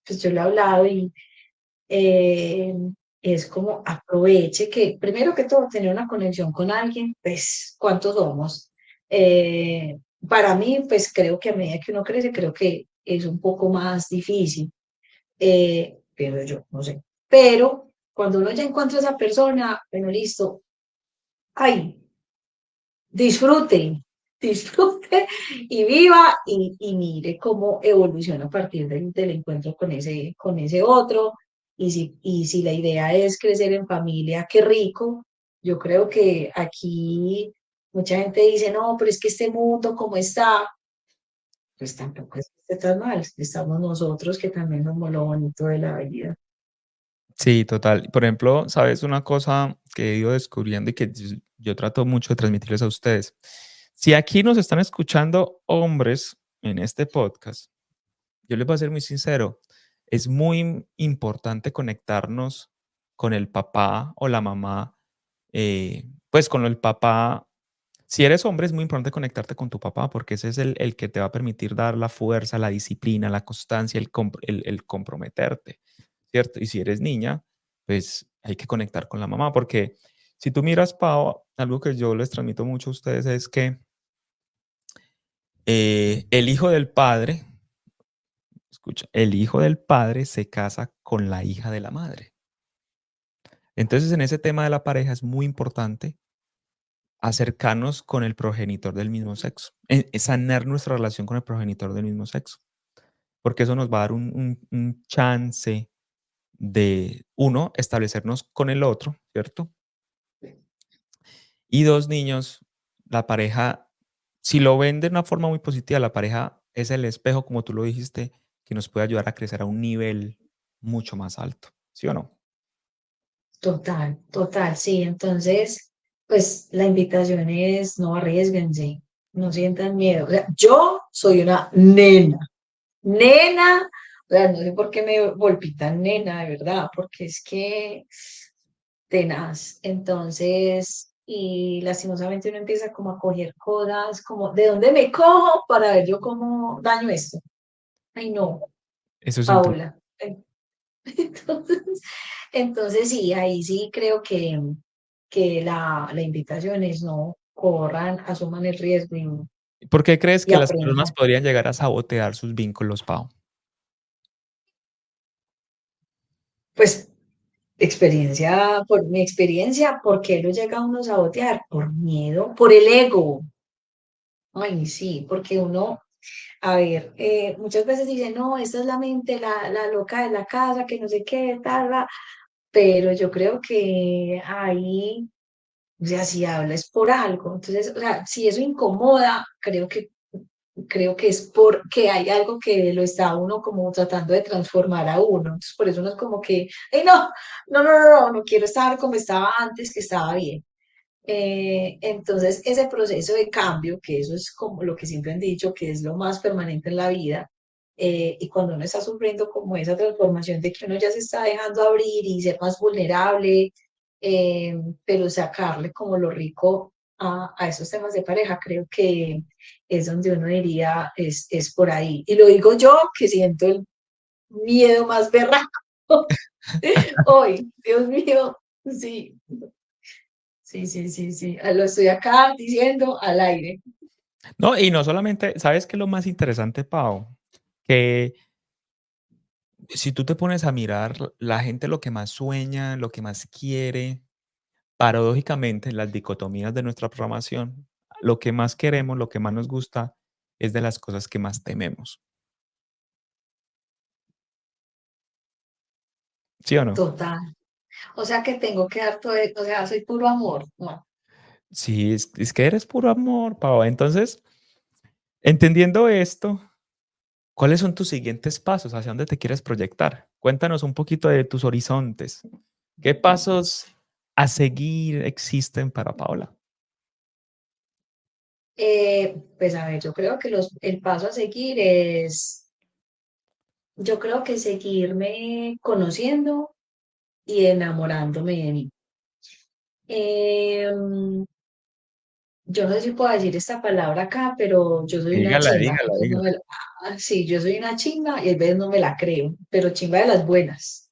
pues yo lo he hablado y eh, es como aproveche que, primero que todo, tener una conexión con alguien, pues, ¿cuántos somos? Para mí, pues creo que a medida que uno crece, creo que es un poco más difícil, pero yo no sé. Pero cuando uno ya encuentra a esa persona, bueno, listo, ay, disfrute, disfrute y viva y mire cómo evoluciona a partir del encuentro con ese otro. Y si la idea es crecer en familia, qué rico. Yo creo que aquí mucha gente dice, no, pero es que este mundo como está, pues tampoco es que esté tan mal. Estamos nosotros que también somos lo bonito de la vida. Sí, total. Por ejemplo, ¿sabes una cosa que he ido descubriendo y que yo trato mucho de transmitirles a ustedes? Si aquí nos están escuchando hombres en este podcast, yo les voy a ser muy sincero, es muy importante conectarnos con el papá o la mamá, pues con el papá. Si eres hombre, es muy importante conectarte con tu papá porque ese es el que te va a permitir dar la fuerza, la disciplina, la constancia, el comprometerte, ¿cierto? Y si eres niña, pues hay que conectar con la mamá porque si tú miras, Pau, algo que yo les transmito mucho a ustedes es que el hijo del padre, escucha, el hijo del padre se casa con la hija de la madre. Entonces, en ese tema de la pareja es muy importante acercarnos con el progenitor del mismo sexo, sanar nuestra relación con el progenitor del mismo sexo, porque eso nos va a dar un chance de, uno, establecernos con el otro, ¿cierto? Y dos, niños, la pareja, si lo ven de una forma muy positiva, la pareja es el espejo, como tú lo dijiste, que nos puede ayudar a crecer a un nivel mucho más alto, ¿sí o no? Total, total, sí. Entonces, pues la invitación es no arriesguense, no sientan miedo. O sea, yo soy una nena, o sea, no sé por qué me volví tan nena, de verdad, porque es que tenaz. Entonces, y lastimosamente uno empieza como a coger cosas, como, ¿de dónde me cojo para ver yo cómo daño esto? Ay, no, Eso es importante. Paola. Entonces, entonces sí, ahí sí creo que la invitación es no corran, asuman el riesgo ¿Por qué crees y que las personas aprendan. podrían llegar a sabotear sus vínculos, Pau? Pues experiencia, por mi experiencia, ¿por qué lo llega a uno a sabotear? Por miedo, por el ego. Ay, sí, porque uno, a ver, muchas veces dicen, no, esta es la mente, la loca de la casa, que no sé qué, tal, pero yo creo que ahí, o sea, si habla es por algo. Entonces, o sea, si eso incomoda, creo que es porque hay algo que lo está uno como tratando de transformar a uno. Entonces, por eso uno es como que, ay, no, no, no, no, no, no quiero estar como estaba antes, que estaba bien. Entonces, ese proceso de cambio, que eso es como lo que siempre han dicho, que es lo más permanente en la vida, y cuando uno está sufriendo como esa transformación de que uno ya se está dejando abrir y ser más vulnerable, pero sacarle como lo rico a esos temas de pareja, creo que es donde uno diría, es por ahí. Y lo digo yo, que siento el miedo más berraco hoy, Dios mío, sí. Sí, sí, sí, sí. Lo estoy acá diciendo al aire. No, y no solamente, ¿sabes qué es lo más interesante, Pau? Que si tú te pones a mirar, la gente lo que más sueña, lo que más quiere, paradójicamente, las dicotomías de nuestra programación, lo que más queremos, lo que más nos gusta, es de las cosas que más tememos. ¿Sí o no? Total. O sea que tengo que dar todo, o sea, soy puro amor. No. Sí, es que eres puro amor, Pau. Entonces, entendiendo esto, ¿cuáles son tus siguientes pasos? ¿Hacia dónde te quieres proyectar? Cuéntanos un poquito de tus horizontes. ¿Qué pasos a seguir existen para Paola? Pues a ver, yo creo que el paso a seguir es, yo creo que seguirme conociendo y enamorándome de mí. Em, yo no sé si puedo decir esta palabra acá, pero yo soy una Dígala, chimba. dígala, Entonces dígala. sí, yo soy una chimba y a veces no me la creo, pero chimba de las buenas.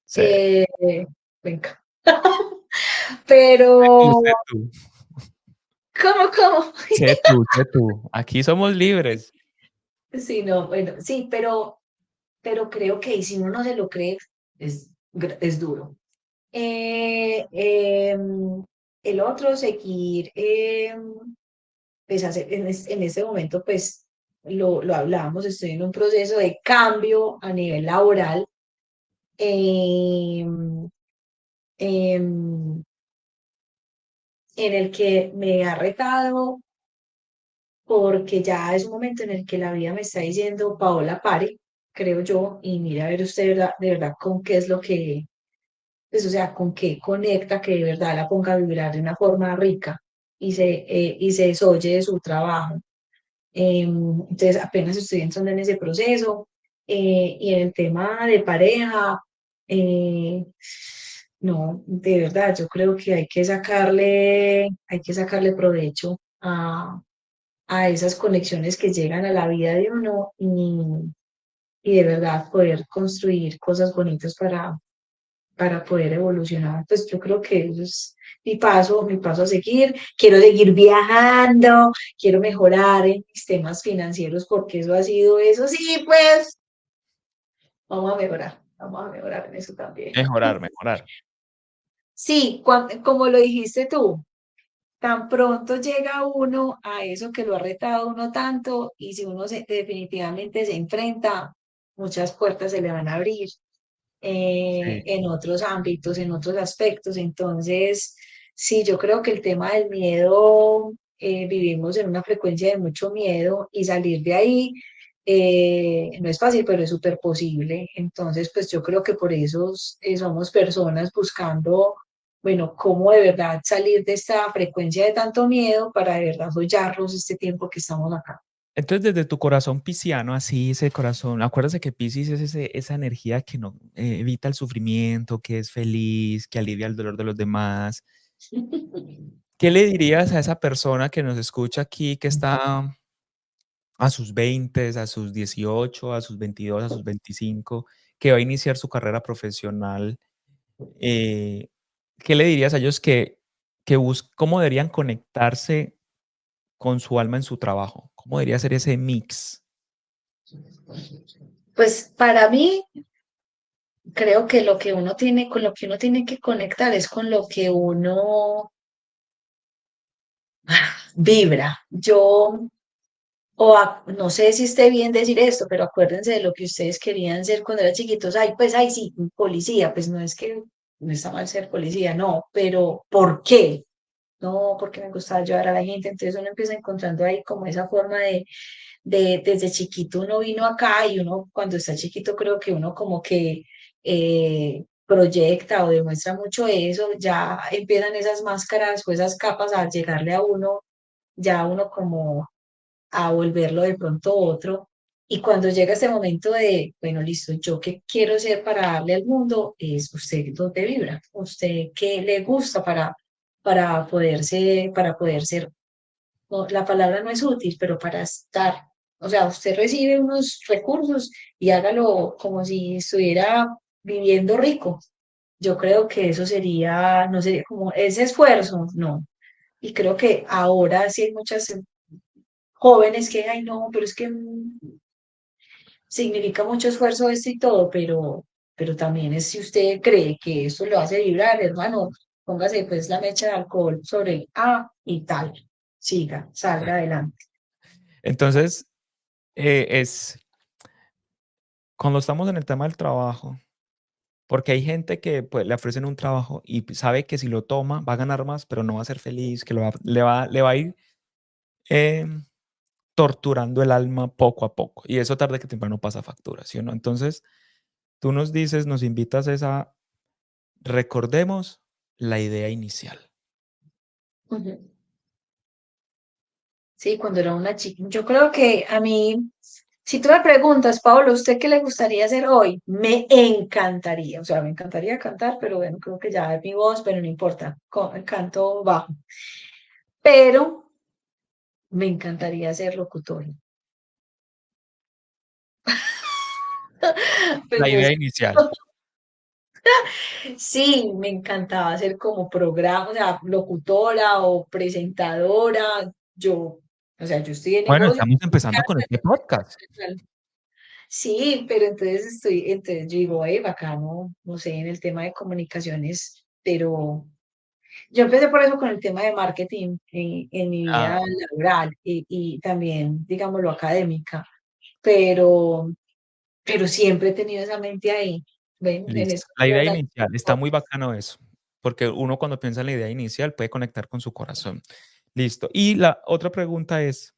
Sí. Eh, venga. Tú, Pero, sé tú, ¿cómo? sé tú, sé tú. Aquí somos libres. Sí, no, bueno, sí, pero creo que si uno no se lo cree, es duro. Eh, em, el otro, seguir, pues en este momento, pues lo hablábamos, estoy en un proceso de cambio a nivel laboral, em, em, en el que me ha retado porque ya es un momento en el que la vida me está diciendo, Paola, pare, creo yo, y mira a ver usted de verdad con qué es lo que, pues, o sea, con qué conecta, que de verdad la ponga a vibrar de una forma rica y se desoye de su trabajo. Entonces, apenas estoy entrando en ese proceso. Y en el tema de pareja, eh, no, de verdad, yo creo que hay que sacarle provecho a esas conexiones que llegan a la vida de uno y de verdad poder construir cosas bonitas para poder evolucionar. Pues yo creo que eso es mi paso a seguir. Quiero seguir viajando, quiero mejorar en mis temas financieros porque eso ha sido eso. Sí, pues vamos a mejorar en eso también. Mejorar, mejorar. Sí, como lo dijiste tú. Tan pronto llega uno a eso que lo ha retado a uno tanto y si uno definitivamente se enfrenta, muchas puertas se le van a abrir Sí. en otros ámbitos, en otros aspectos. Entonces, sí, yo creo que el tema del miedo, vivimos en una frecuencia de mucho miedo y salir de ahí no es fácil, pero es súper posible. Entonces, pues yo creo que por eso somos personas buscando, bueno, cómo de verdad salir de esta frecuencia de tanto miedo para de verdad hollarnos este tiempo que estamos acá. Entonces, desde tu corazón pisciano, así ese corazón, acuérdate que Piscis es esa energía que no evita el sufrimiento, que es feliz, que alivia el dolor de los demás. ¿Qué le dirías a esa persona que nos escucha aquí, que está a sus 20, a sus 18, a sus 22, a sus 25, que va a iniciar su carrera profesional? Eh, ¿Qué le dirías a ellos cómo deberían conectarse con su alma en su trabajo? ¿Cómo debería ser ese mix? Pues para mí, creo que lo que uno tiene, con lo que uno tiene que conectar es con lo que uno vibra. No sé si esté bien decir esto, pero acuérdense de lo que ustedes querían ser cuando eran chiquitos. Ay, pues, ay, sí, policía. Pues no es que no está mal ser policía, no, pero ¿por qué? No, porque me gustaba ayudar a la gente. Entonces uno empieza encontrando ahí como esa forma desde chiquito uno vino acá y uno cuando está chiquito creo que uno como que proyecta o demuestra mucho eso, ya empiezan esas máscaras o esas capas a llegarle a uno, ya uno como a volverlo de pronto otro. Y cuando llega ese momento de, bueno, listo, yo qué quiero ser para darle al mundo, es usted dónde vibra, usted qué le gusta para poder ser, la palabra no es útil, pero para estar. O sea, usted recibe unos recursos y hágalo como si estuviera viviendo rico. Yo creo que eso sería, no sería como ese esfuerzo, no. Y creo que ahora sí hay muchas jóvenes que, ay, no, pero es que significa mucho esfuerzo esto y todo, pero también es si usted cree que eso lo hace vibrar, hermano, póngase pues la mecha de alcohol sobre el A y tal. Siga, salga adelante. Entonces, es cuando estamos en el tema del trabajo, porque hay gente que pues, le ofrecen un trabajo y sabe que si lo toma va a ganar más, pero no va a ser feliz, que le va a ir em, torturando el alma poco a poco. Y eso tarde que temprano pasa factura, ¿sí o no? Entonces, tú nos dices, nos invitas es a recordemos la idea inicial. Ujú. Sí, cuando era una chica. Yo creo que a mí, si tú me preguntas, Pablo, ¿usted qué le gustaría hacer hoy? Me encantaría, o sea, me encantaría cantar, pero bueno, creo que ya es mi voz, pero no importa, canto bajo. Pero me encantaría ser locutor. Pues La no sé. idea inicial. Sí, me encantaba ser como programa, o sea, locutora o presentadora. O sea, yo estoy en Bueno, negocio. estamos empezando con este podcast. Sí, pero entonces yo digo, bacano, no sé, en el tema de comunicaciones, pero yo empecé por eso con el tema de marketing en mi vida Ah, laboral y también, digámoslo, académica, pero, pero siempre he tenido esa mente ahí, ven, en listo. eso. La idea inicial, está muy bacano eso, porque uno cuando piensa en la idea inicial puede conectar con su corazón. Listo. Y la otra pregunta es,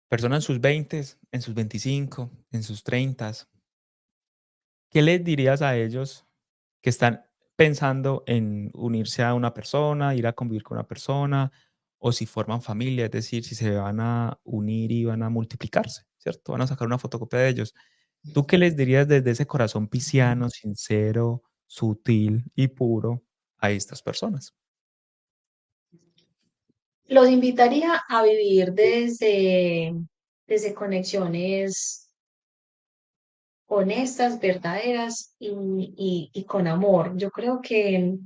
persona en sus 20, en sus 25, en sus 30, ¿qué les dirías a ellos que están pensando en unirse a una persona, ir a convivir con una persona, o si forman familia, es decir, si se van a unir y van a multiplicarse, ¿cierto? Van a sacar una fotocopia de ellos. ¿Tú qué les dirías desde ese corazón pisciano, sincero, sutil y puro a estas personas? Los invitaría a vivir desde conexiones honestas, verdaderas y con amor. Yo creo que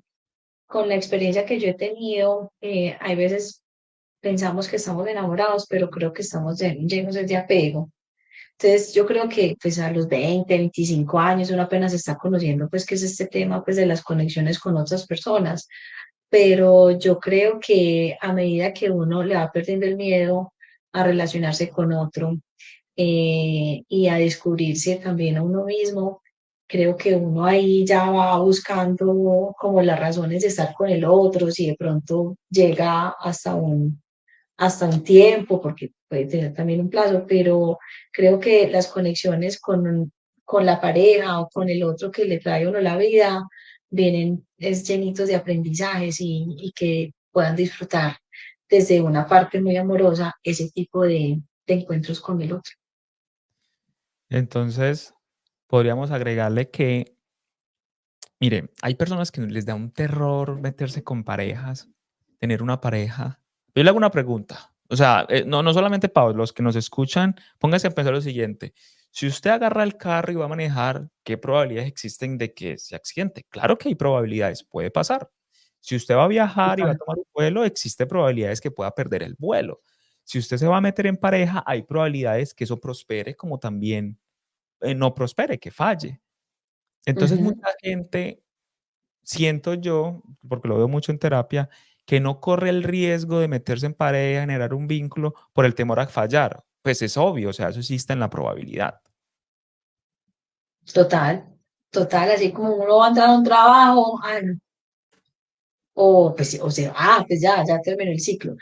con la experiencia que yo he tenido, hay veces pensamos que estamos enamorados, pero creo que estamos llenos de apego. Entonces, yo creo que pues a los 20 25 años uno apenas está conociendo pues qué es este tema pues de las conexiones con otras personas, pero yo creo que a medida que uno le va perdiendo el miedo a relacionarse con otro y a descubrirse también a uno mismo, creo que uno ahí ya va buscando como las razones de estar con el otro, si de pronto llega hasta un tiempo, porque puede tener también un plazo, pero creo que las conexiones con la pareja o con el otro que le trae a uno la vida vienen es llenitos de aprendizajes y que puedan disfrutar desde una parte muy amorosa ese tipo de encuentros con el otro. Entonces, podríamos agregarle que, mire, hay personas que les da un terror meterse con parejas, tener una pareja. Yo le hago una pregunta, o sea, no solamente para los que nos escuchan, pónganse a pensar lo siguiente. Si usted agarra el carro y va a manejar, ¿qué probabilidades existen de que se accidente? Claro que hay probabilidades, puede pasar. Si usted va a viajar y va a tomar un vuelo, existe probabilidades que pueda perder el vuelo. Si usted se va a meter en pareja, hay probabilidades que eso prospere como también no prospere, que falle. Entonces, Ujú. mucha gente, siento yo, porque lo veo mucho en terapia, que no corre el riesgo de meterse en pareja, generar un vínculo por el temor a fallar. Pues es obvio, o sea, eso existe en la probabilidad. Total, total, así como uno va a entrar a un trabajo, no, o pues, o sea, pues ya terminó el ciclo.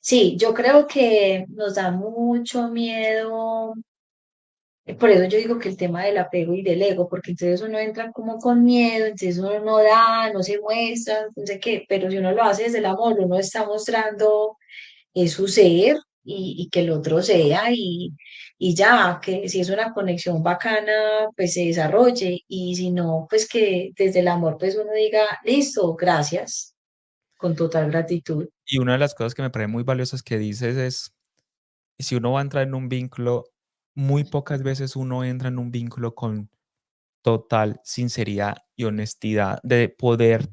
Sí, yo creo que nos da mucho miedo. Por eso yo digo que el tema del apego y del ego, porque entonces uno entra como con miedo, entonces uno no da, no se muestra, no sé qué, pero si uno lo hace desde el amor, uno está mostrando es su ser y que el otro sea y ya, que si es una conexión bacana, pues se desarrolle y si no, pues que desde el amor pues uno diga, listo, gracias, con total gratitud. Y una de las cosas que me parece muy valiosas que dices es, si uno va a entrar en un vínculo, muy pocas veces uno entra en un vínculo con total sinceridad y honestidad de poder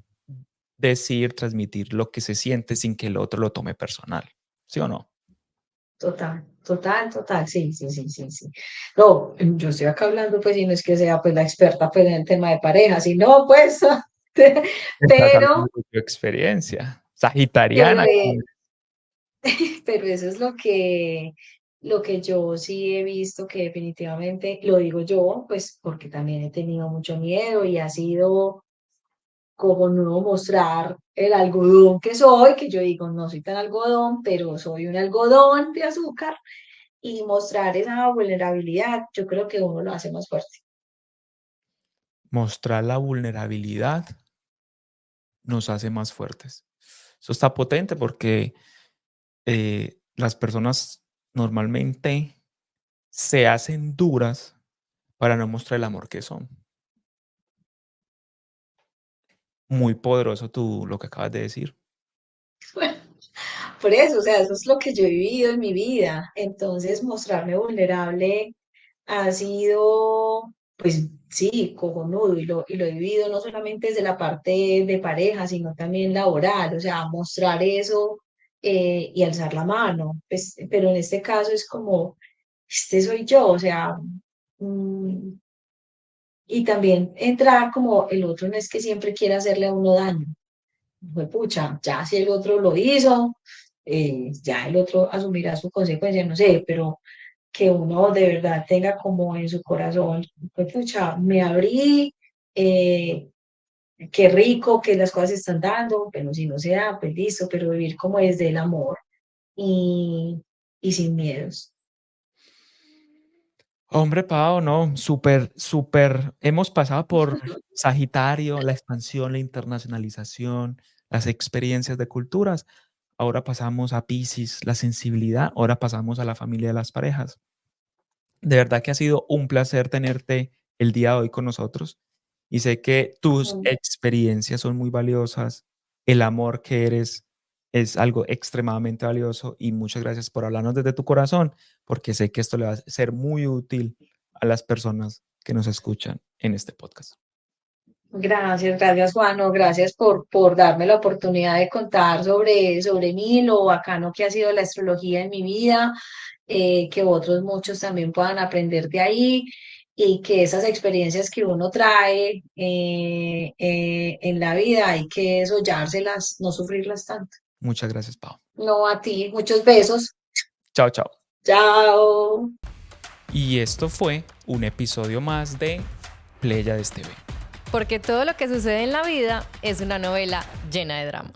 decir, transmitir lo que se siente sin que el otro lo tome personal, ¿sí o no? Total, total, total, sí, sí, sí, sí, sí. No, yo estoy acá hablando, pues, y no es que sea, pues, la experta, pues, en el tema de pareja, sino, pues, Estás hablando pero, de tu experiencia, pero, sagitariana. pero eso es lo que yo sí he visto que definitivamente, lo digo yo, pues, porque también he tenido mucho miedo y ha sido como no mostrar el algodón que soy, que yo digo, no soy tan algodón, pero soy un algodón de azúcar y mostrar esa vulnerabilidad, yo creo que uno lo hace más fuerte. Mostrar la vulnerabilidad nos hace más fuertes. Eso está potente porque las personas normalmente se hacen duras para no mostrar el amor que son. Muy poderoso lo que acabas de decir. Por eso, o sea, eso es lo que yo he vivido en mi vida. Entonces, mostrarme vulnerable ha sido, pues sí, cojonudo y lo he vivido no solamente desde la parte de pareja, sino también laboral, o sea, mostrar eso y alzar la mano. Pues, pero en este caso es como, este soy yo, o sea, mm, y también entrar como el otro no es que siempre quiera hacerle a uno daño. Pucha, ya si el otro lo hizo, ya el otro asumirá su consecuencia, no sé, pero que uno de verdad tenga como en su corazón, pucha, me abrí, eh, qué rico que las cosas se están dando, pero si no se da, pues listo, pero vivir como desde el amor y, y sin miedos. Hombre, Pau, no, súper, súper. Hemos pasado por Sagitario, la expansión, la internacionalización, las experiencias de culturas. Ahora pasamos a Piscis, la sensibilidad. Ahora pasamos a la familia de las parejas. De verdad que ha sido un placer tenerte el día de hoy con nosotros y sé que tus Mm. experiencias son muy valiosas. El amor que eres es algo extremadamente valioso y muchas gracias por hablarnos desde tu corazón, porque sé que esto le va a ser muy útil a las personas que nos escuchan en este podcast. Gracias, gracias Juan, no, gracias por darme la oportunidad de contar sobre mí, lo bacano que ha sido la astrología en mi vida, que otros muchos también puedan aprender de ahí y que esas experiencias que uno trae en la vida hay que soñárselas, no sufrirlas tanto. Muchas gracias, Pau. No a ti, muchos besos. Chao, chao. Chao. Y esto fue un episodio más de Pléyades TV. Porque todo lo que sucede en la vida es una novela llena de drama.